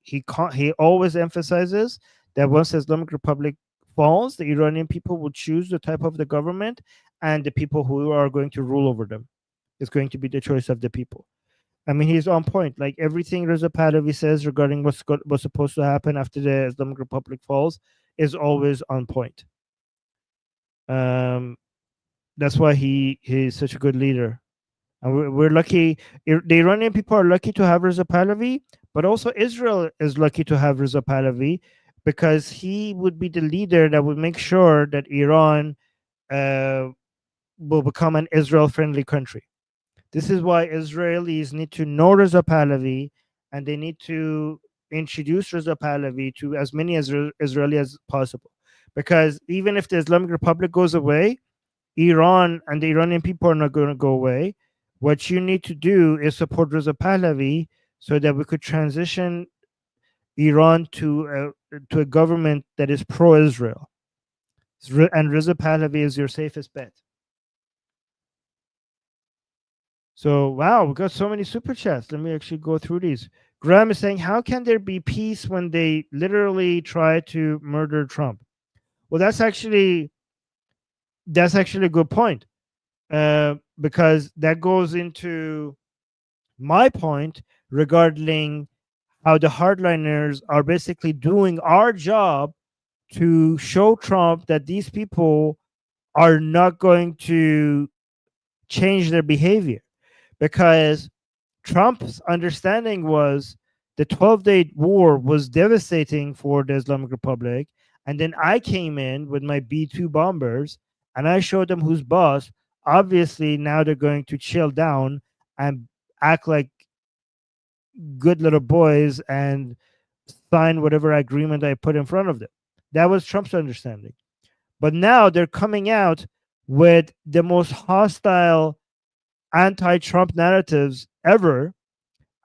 he always emphasizes that once the Islamic Republic falls, the Iranian people will choose the type of the government, and the people who are going to rule over them is going to be the choice of the people. I mean, he's on point. Like everything Reza Pahlavi says regarding what's supposed to happen after the Islamic Republic falls is always on point. That's why he's such a good leader, and we're lucky. The Iranian people are lucky to have Reza Pahlavi, but also Israel is lucky to have Reza Pahlavi, because he would be the leader that would make sure that Iran will become an Israel-friendly country. This is why Israelis need to know Reza Pahlavi, and they need to introduce Reza Pahlavi to as many Israelis as possible. Because even if the Islamic Republic goes away, Iran and the Iranian people are not going to go away. What you need to do is support Reza Pahlavi so that we could transition Iran to a government that is pro-Israel. And Reza Pahlavi is your safest bet. So, wow, we got so many super chats. Let me actually go through these. Graham is saying, how can there be peace when they literally try to murder Trump? Well, that's actually a good point, because that goes into my point regarding how the hardliners are basically doing our job to show Trump that these people are not going to change their behavior. Because Trump's understanding was the 12-day war was devastating for the Islamic Republic. And then I came in with my B-2 bombers and I showed them who's boss. Obviously, now they're going to chill down and act like good little boys and sign whatever agreement I put in front of them. That was Trump's understanding. But now they're coming out with the most hostile anti-Trump narratives ever,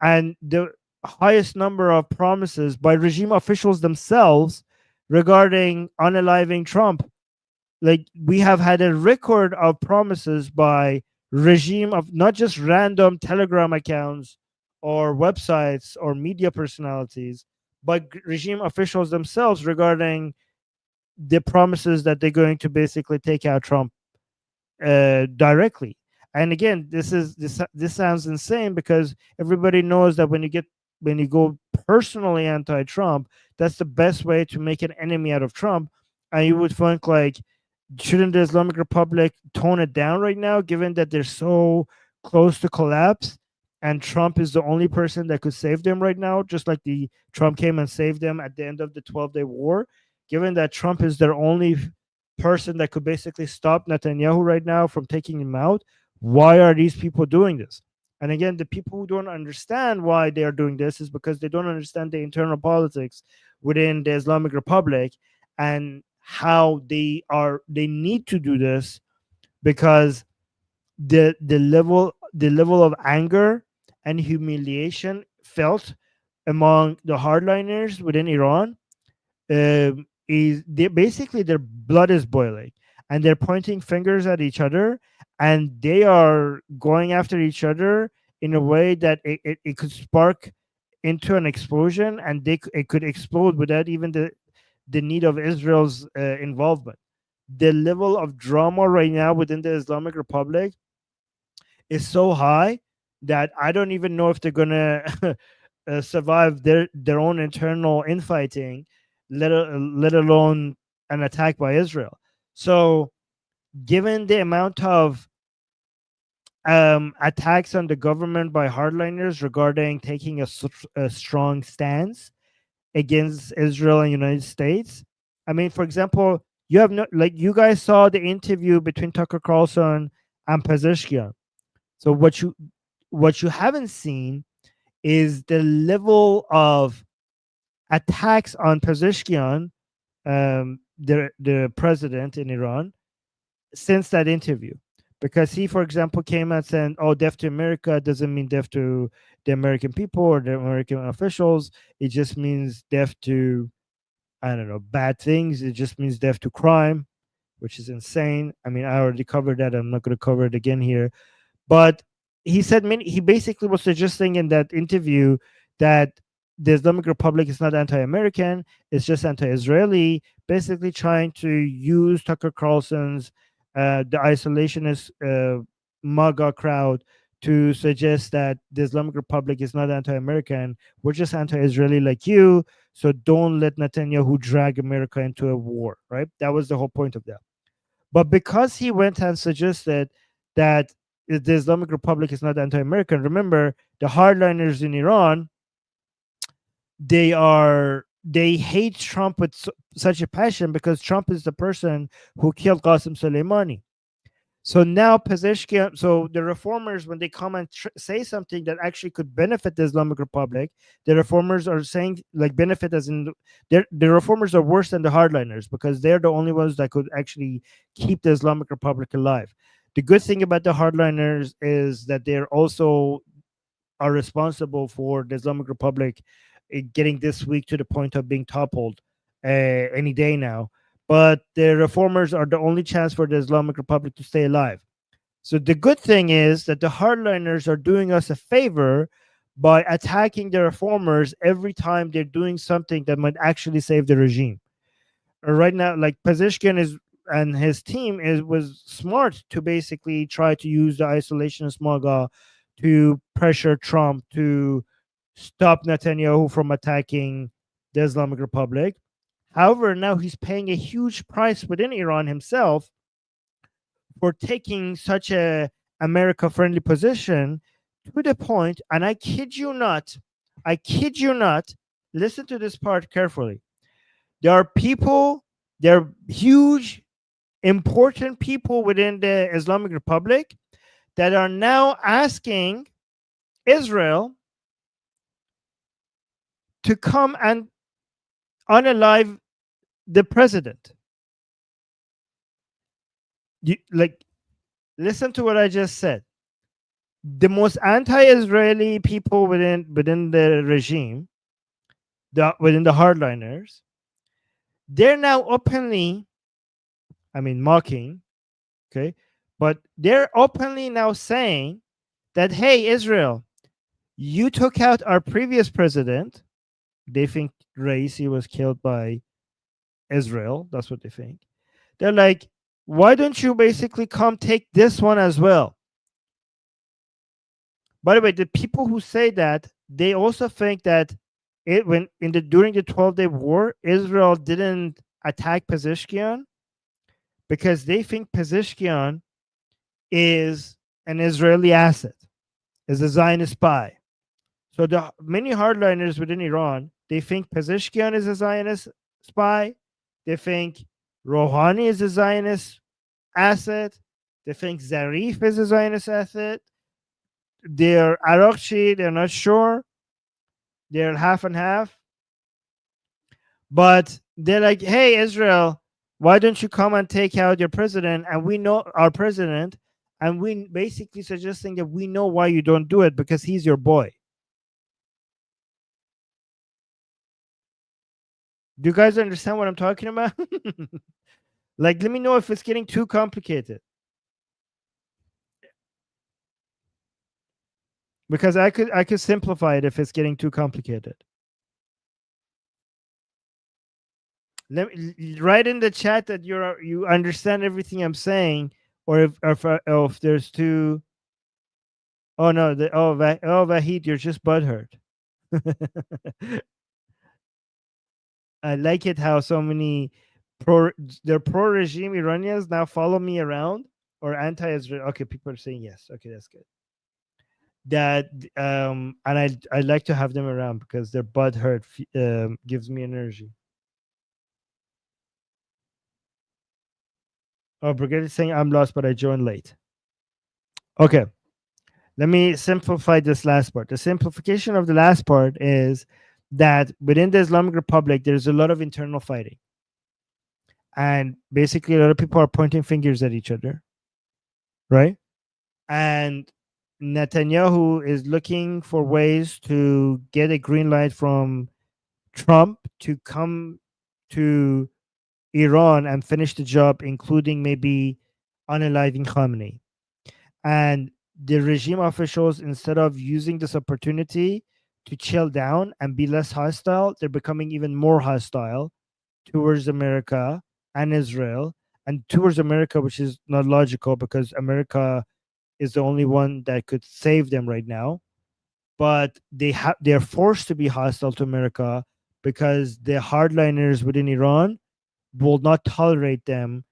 and the highest number of promises by regime officials themselves regarding unaliving Trump. Like, we have had a record of promises by regime of not just random Telegram accounts or websites or media personalities, but regime officials themselves regarding the promises that they're going to basically take out Trump directly. And again, this sounds insane, because everybody knows that when you go personally anti-Trump, that's the best way to make an enemy out of Trump. And you would think, like, shouldn't the Islamic Republic tone it down right now, given that they're so close to collapse? and Trump is the only person that could save them right now, just like the Trump came and saved them at the end of the 12-day war. Given that Trump is their only person that could basically stop Netanyahu right now from taking him out, why are these people doing this? And again, the people who don't understand why they are doing this is because they don't understand the internal politics within the Islamic Republic and how they need to do this, because the level of anger and humiliation felt among the hardliners within Iran, is they basically their blood is boiling, and they're pointing fingers at each other, and they are going after each other in a way that it could spark into an explosion, and it could explode without even the need of Israel's involvement. The level of drama right now within the Islamic Republic is so high that I don't even know if they're gonna survive their own internal infighting, let alone an attack by Israel. So, given the amount of attacks on the government by hardliners regarding taking a strong stance against Israel and United States, I mean, for example, you have no, like, you guys saw the interview between Tucker Carlson and Pezeshkian. So what you haven't seen is the level of attacks on Pezeshkian, the president in Iran, since that interview. Because he, for example, came out saying, "Oh, death to America doesn't mean death to the American people or the American officials. It just means death to, I don't know, bad things. It just means death to crime," which is insane. I mean, I already covered that. I'm not going to cover it again here. But he basically was suggesting in that interview that the Islamic Republic is not anti-American, it's just anti-Israeli, basically trying to use Tucker Carlson's the isolationist MAGA crowd to suggest that the Islamic Republic is not anti-American. We're just anti-Israeli like you, so don't let Netanyahu drag America into a war, right? That was the whole point of that. But because he went and suggested that the Islamic Republic is not anti-American, remember the hardliners in Iran, they hate Trump with such a passion because Trump is the person who killed Qasem Soleimani. So now Pezeshkian, so the reformers, when they come and say something that actually could benefit the Islamic Republic, the reformers are saying, like, benefit as in the reformers are worse than the hardliners because they're the only ones that could actually keep the Islamic Republic alive. The good thing about the hardliners is that they're also are responsible for the Islamic Republic getting this weak to the point of being toppled any day now. But the reformers are the only chance for the Islamic Republic to stay alive. So the good thing is that the hardliners are doing us a favor by attacking the reformers every time they're doing something that might actually save the regime. Right now, like Pezeshkian is and his team was smart to basically try to use the isolationist MAGA to pressure Trump to stop Netanyahu from attacking the Islamic Republic. However, now he's paying a huge price within Iran himself for taking such a America-friendly position to the point, and I kid you not, listen to this part carefully. There are huge, important people within the Islamic Republic that are now asking Israel to come and unalive the president. Listen to what I just said. The most anti-Israeli people within the regime, within the hardliners, they're now openly, I mean, mocking, okay, but they're openly now saying that, hey, Israel, you took out our previous president. They think Raisi was killed by Israel. That's what they think. They're like, why don't you basically come take this one as well? By the way, the people who say that, they also think that during the 12-day war, Israel didn't attack Pezeshkian because they think Pezeshkian is an Israeli asset. is a Zionist spy. So the many hardliners within Iran, they think Pezeshkian is a Zionist spy. They think Rouhani is a Zionist asset. They think Zarif is a Zionist asset. They're Arakchi, they're not sure. They're half and half. But they're like, hey, Israel, why don't you come and take out your president? And we know our president, and we basically suggesting that we know why you don't do it, because he's your boy. Do you guys understand what I'm talking about? Like, let me know if it's getting too complicated. Because I could simplify it if it's getting too complicated. Write in the chat that you understand everything I'm saying, or if there's too. Oh no! Vahid, you're just butthurt. I like it how so many they're pro-regime Iranians now follow me around, or anti-Israel. Okay, people are saying yes. Okay, that's good. That and I like to have them around because their butthurt gives me energy. Oh, Brigade is saying I'm lost, but I joined late. Okay, let me simplify this last part. The simplification of the last part is that within the Islamic Republic, there's a lot of internal fighting. And basically, a lot of people are pointing fingers at each other, right? And Netanyahu is looking for ways to get a green light from Trump to come to Iran and finish the job, including maybe unaliving Khamenei. And the regime officials, instead of using this opportunity to chill down and be less hostile, they're becoming even more hostile towards America and Israel, and towards America, which is not logical because America is the only one that could save them right now. But they're forced to be hostile to America because the hardliners within Iran will not tolerate them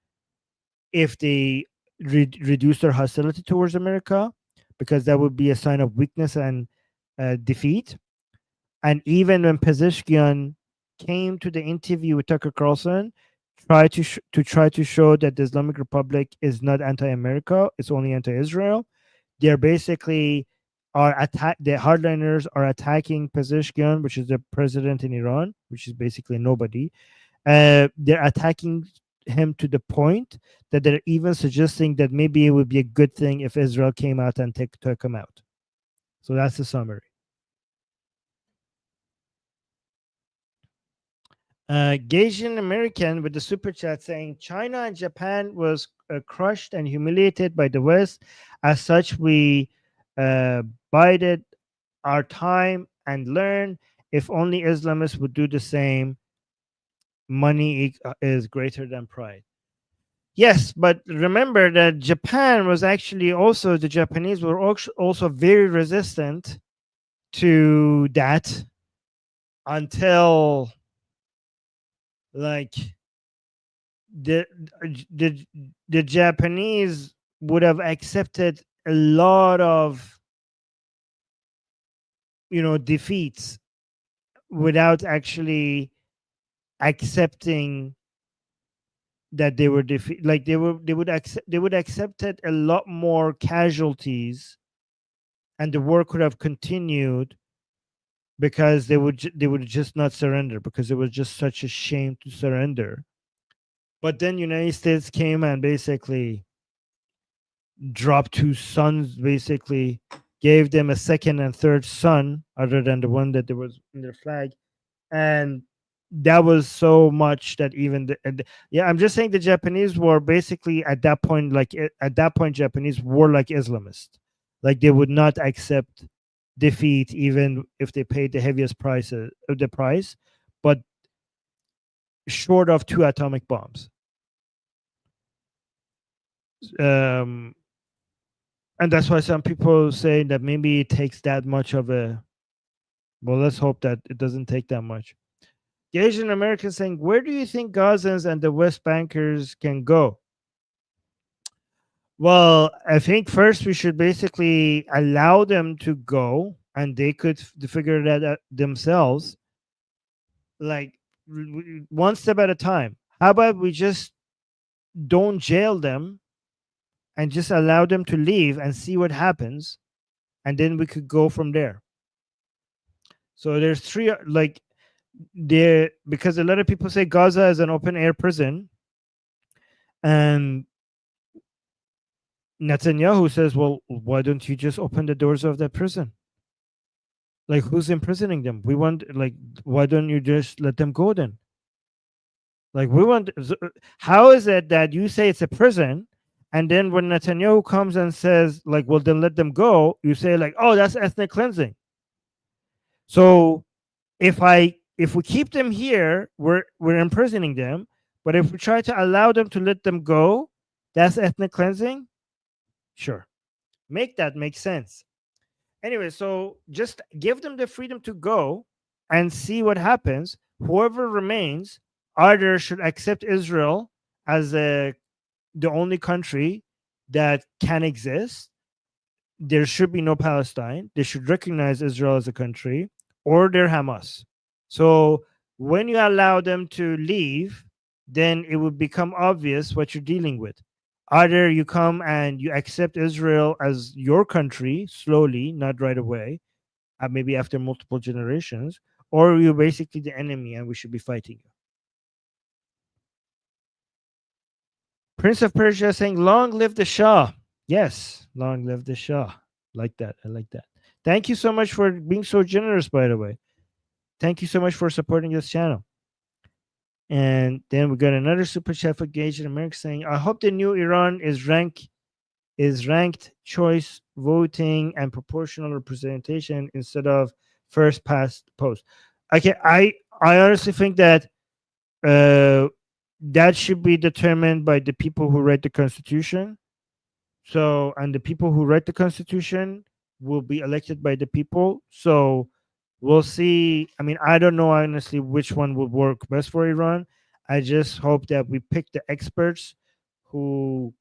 if they reduce their hostility towards America, because that would be a sign of weakness and defeat. And even when Pezeshkian came to the interview with Tucker Carlson, try to show that the Islamic Republic is not anti-America, it's only anti-Israel. They're basically the hardliners are attacking Pezeshkian, which is the president in Iran, which is basically nobody. They're attacking him to the point that they're even suggesting that maybe it would be a good thing if Israel came out and took him out. So that's the summary. Gazan American with the super chat saying China and Japan was crushed and humiliated by the West. As such, we bided our time and learn. If only Islamists would do the same, money is greater than pride. Yes, but remember that Japan was actually also, the Japanese were also very resistant to that until like the Japanese would have accepted a lot of defeats without actually accepting that they were defeated. Like they would accepted a lot more casualties, and the war could have continued because they would just not surrender, because it was just such a shame to surrender. But then United States came and basically dropped two sons, basically gave them a second and third son other than the one that there was in their flag. And that was so much that even I'm just saying the Japanese were basically at that point, Japanese were like Islamists. Like they would not accept defeat even if they paid the heaviest price, but short of 2 atomic bombs. And that's why some people say that maybe it takes that much of a. Well, let's hope that it doesn't take that much. The Asian Americans saying, where do you think Gazans and the West Bankers can go? Well, I think first we should basically allow them to go, and they could figure that out themselves, like one step at a time. How about we just don't jail them and just allow them to leave and see what happens, and then we could go from there. So there's three, like, there, because a lot of people say Gaza is an open air prison, and Netanyahu says, well, why don't you just open the doors of that prison? Like, who's imprisoning them? We want, like, why don't you just let them go then? Like, we want, how is it that you say it's a prison, and then when Netanyahu comes and says, like, well, then let them go, you say, like, oh, that's ethnic cleansing. So if we keep them here, we're imprisoning them. But if we try to allow them to let them go, that's ethnic cleansing. Sure, make that make sense. Anyway, so just give them the freedom to go and see what happens. Whoever remains either should accept Israel as the only country that can exist. There should be no Palestine. They should recognize Israel as a country, or they're Hamas. So when you allow them to leave, then it would become obvious what you're dealing with. Either you come and you accept Israel as your country slowly, not right away, maybe after multiple generations, or you're basically the enemy and we should be fighting you. Prince of Persia saying, long live the Shah. Yes, long live the Shah. Like that. I like that. Thank you so much for being so generous, by the way. Thank you so much for supporting this channel. And then we got another super chat for Gage in America saying, I hope the new Iran is ranked choice voting and proportional representation instead of first past post. Okay, I honestly think that that should be determined by the people who write the Constitution. So, and the people who write the Constitution will be elected by the people. So, we'll see. I mean, I don't know honestly which one would work best for Iran. I just hope that we pick the experts who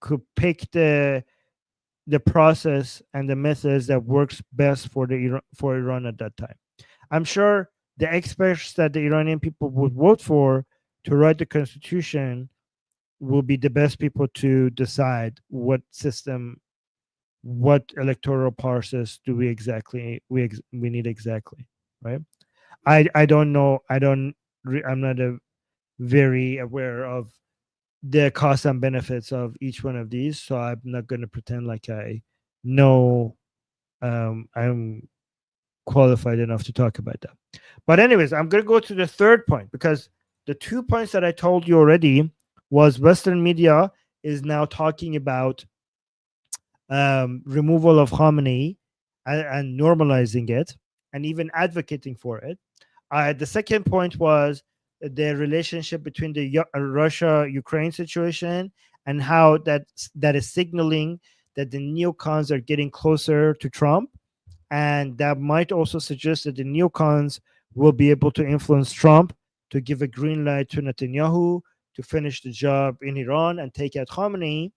could pick the process and the methods that works best for for Iran at that time. I'm sure the experts that the Iranian people would vote for to write the constitution will be the best people to decide what system, what electoral process do we need exactly, right? I don't know. I'm not very aware of the costs and benefits of each one of these, so I'm not going to pretend like I know. I'm qualified enough to talk about that. But anyways, I'm going to go to the third point, because the 2 points that I told you already was Western media is now talking about removal of Khamenei and normalizing it and even advocating for it. The second point was the relationship between the Russia-Ukraine situation and how that is signaling that the neocons are getting closer to Trump, and that might also suggest that the neocons will be able to influence Trump to give a green light to Netanyahu to finish the job in Iran and take out Khamenei.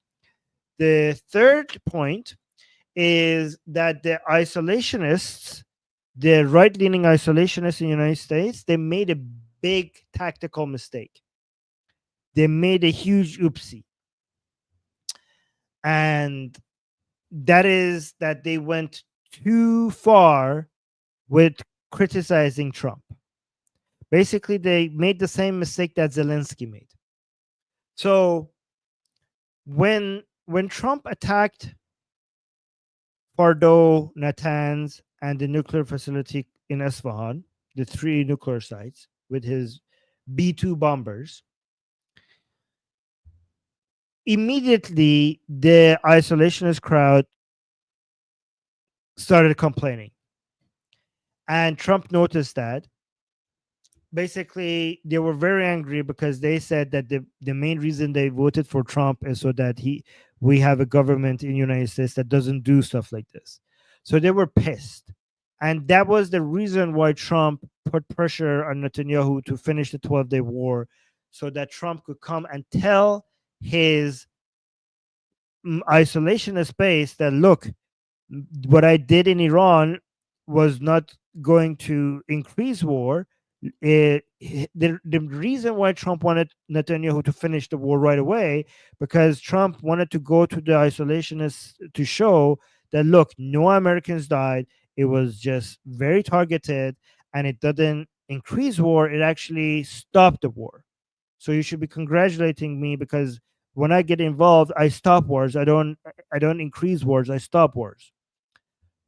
The third point is that the isolationists, the right-leaning isolationists in the United States, they made a big tactical mistake. They made a huge oopsie. And that is that they went too far with criticizing Trump. Basically, they made the same mistake that Zelensky made. So when Trump attacked Fordo, Natanz, and the nuclear facility in Isfahan, the 3 nuclear sites, with his B-2 bombers, immediately the isolationist crowd started complaining. And Trump noticed that. Basically, they were very angry because they said that the main reason they voted for Trump is so that we have a government in the United States that doesn't do stuff like this. So they were pissed. And that was the reason why Trump put pressure on Netanyahu to finish the 12-day war, so that Trump could come and tell his isolationist base that look, what I did in Iran was not going to increase war. The reason why Trump wanted Netanyahu to finish the war right away, because Trump wanted to go to the isolationists to show that look, no Americans died. It was just very targeted, and it didn't increase war. It actually stopped the war. So you should be congratulating me, because when I get involved, I stop wars. I don't increase wars. I stop wars.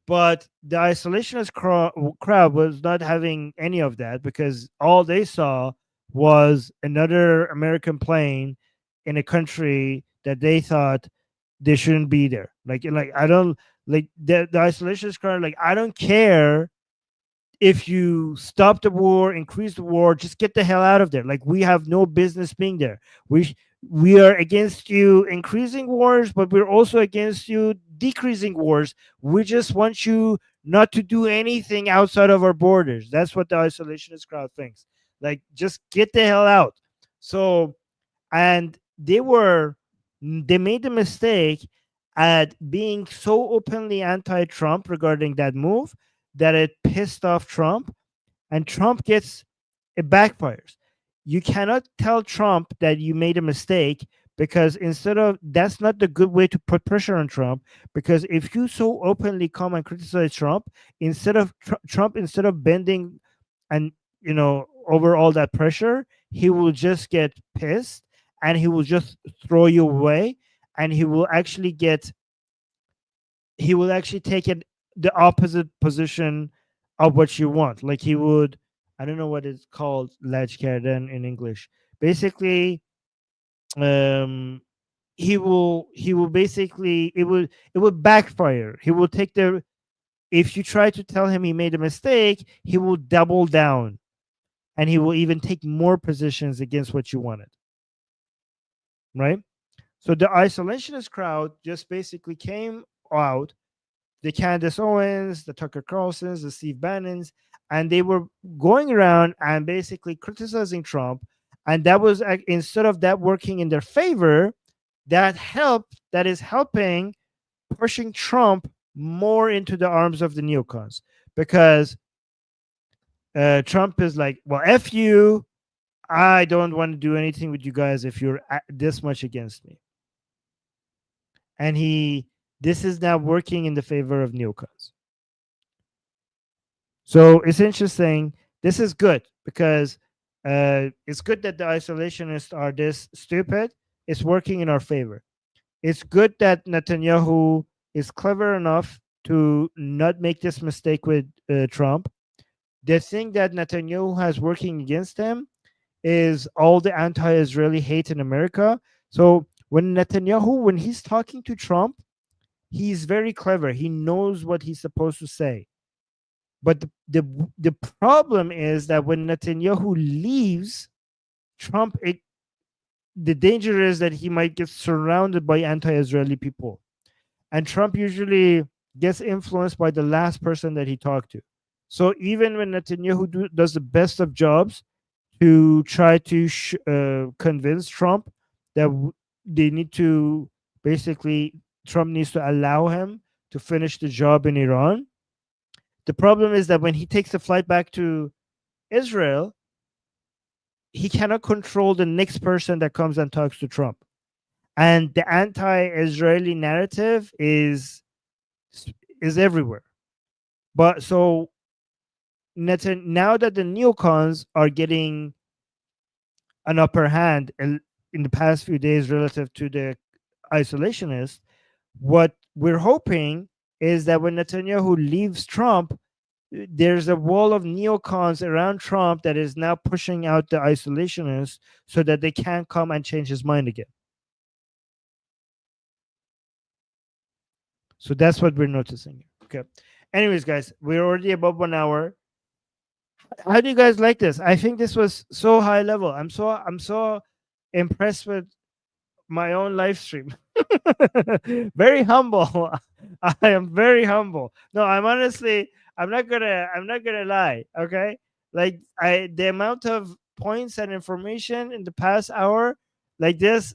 But the isolationist crowd was not having any of that, because all they saw was another American plane in a country that they thought they shouldn't be there. Like I don't like the isolationist crowd. Like, I don't care if you stop the war, increase the war, just get the hell out of there. Like, we have no business being there. We are against you increasing wars, but we're also against you decreasing wars. We just want you not to do anything outside of our borders. That's what the isolationist crowd thinks. Like, just get the hell out. So, and they made the mistake at being so openly anti-Trump regarding that move that it pissed off Trump, and Trump gets it backfires. You cannot tell Trump that you made a mistake, because instead of that's not the good way to put pressure on Trump. Because if you so openly come and criticize Trump, instead of Trump, instead of bending and over all that pressure, he will just get pissed, and he will just throw you away, and he will actually take it the opposite position of what you want. Like, he would, I don't know what it's called, then in English. Basically, um, he will basically it will backfire. He will take the If you try to tell him he made a mistake, he will double down, and he will even take more positions against what you wanted. Right? So the isolationist crowd just basically came out, the Candace Owens, the Tucker Carlsons, the Steve Bannons, and they were going around and basically criticizing Trump. And that was, instead of that working in their favor, that is helping pushing Trump more into the arms of the neocons, because Trump is like, well, F you. I don't want to do anything with you guys if you're this much against me. And this is now working in the favor of neocons. So it's interesting. This is good, because it's good that the isolationists are this stupid. It's working in our favor. It's good that Netanyahu is clever enough to not make this mistake with Trump. The thing that Netanyahu has working against him is all the anti-Israeli hate in America. So when he's talking to Trump, he's very clever. He knows what he's supposed to say. But the problem is that when Netanyahu leaves, the danger is that he might get surrounded by anti-Israeli people. And Trump usually gets influenced by the last person that he talked to. So even when Netanyahu does the best of jobs to try to convince Trump that they need to basically, Trump needs to allow him to finish the job in Iran. The problem is that when he takes the flight back to Israel, he cannot control the next person that comes and talks to Trump. And the anti-Israeli narrative is everywhere. But so now that the neocons are getting an upper hand in the past few days relative to the isolationists, what we're hoping is that when Netanyahu leaves Trump, there's a wall of neocons around Trump that is now pushing out the isolationists so that they can't come and change his mind again. So that's what we're noticing. Okay. Anyways, guys, we're already above 1 hour. How do you guys like this? I think this was so high level. I'm so impressed with my own live stream. Very humble. I am very humble. No, I'm not gonna lie. Okay. Like, the amount of points and information in the past hour, like this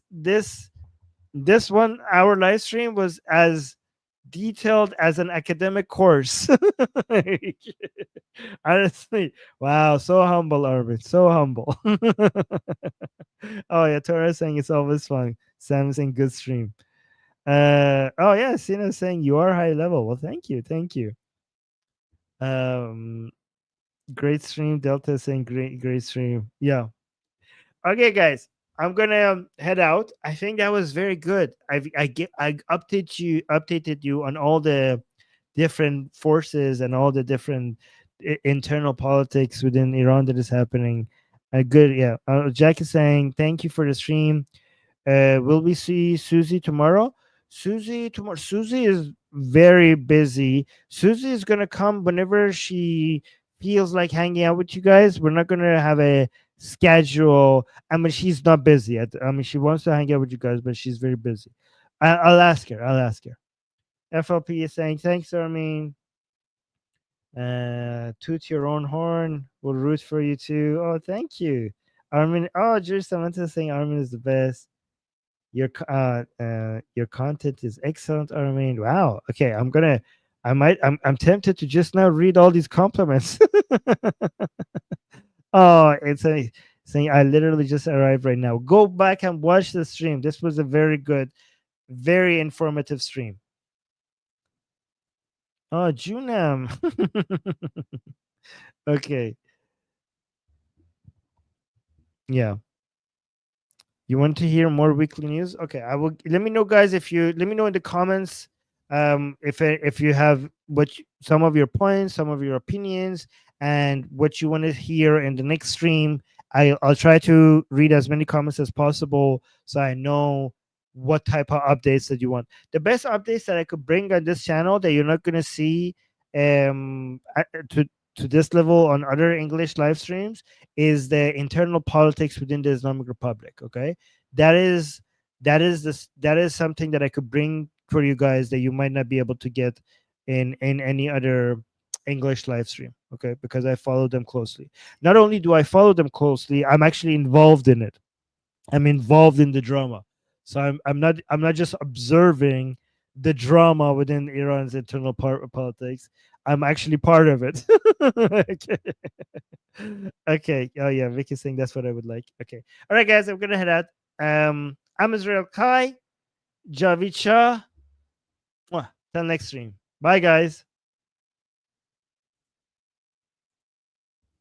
This 1 hour live stream was as detailed as an academic course. Honestly, wow, so humble, Armin, so humble. Oh yeah, Torah saying it's always fun. Sam saying good stream. Oh yeah, Sina saying you are high level. Well, thank you, thank you. Um, great stream. Delta saying great stream. Yeah. Okay, guys, I'm gonna head out. I think that was very good. I updated you on all the different forces and all the different internal politics within Iran that is happening. Good, yeah. Jack is saying thank you for the stream. Will we see Susie tomorrow? Susie tomorrow. Susie is very busy. Susie is gonna come whenever she feels like hanging out with you guys. We're not gonna have a schedule. I mean, she's not busy. I mean, she wants to hang out with you guys, but she's very busy. I'll ask her. I'll ask her. FLP is saying thanks, Armin. Toot your own horn. We'll root for you too. Oh, thank you, Armin. Oh, Drew Samantha saying Armin is the best. Your content is excellent, Armin. Wow. Okay, I'm tempted to just now read all these compliments. Oh, it's a saying I literally just arrived right now. Go back and watch the stream. This was a very good, very informative stream. Oh, Junam. Okay. Yeah. You want to hear more weekly news? Okay, I will. Let me know, guys. If you let me know in the comments, if you have some of your points, some of your opinions, and what you want to hear in the next stream. I'll try to read as many comments as possible, so I know what type of updates that you want. The best updates that I could bring on this channel that you're not gonna see to this level on other English live streams is the internal politics within the Islamic Republic. Okay, that is that is something that I could bring for you guys that you might not be able to get in any other English live stream. Okay, because I follow them closely. Not only do I follow them closely, I'm actually involved in it. I'm involved in the drama. So I'm not just observing the drama within Iran's internal politics. I'm actually part of it. Okay. Okay. Oh yeah, Vicky's saying that's what I would like. Okay. All right, guys, I'm gonna head out. I'm Israel Kai, Javid Shah. Till next stream. Bye, guys.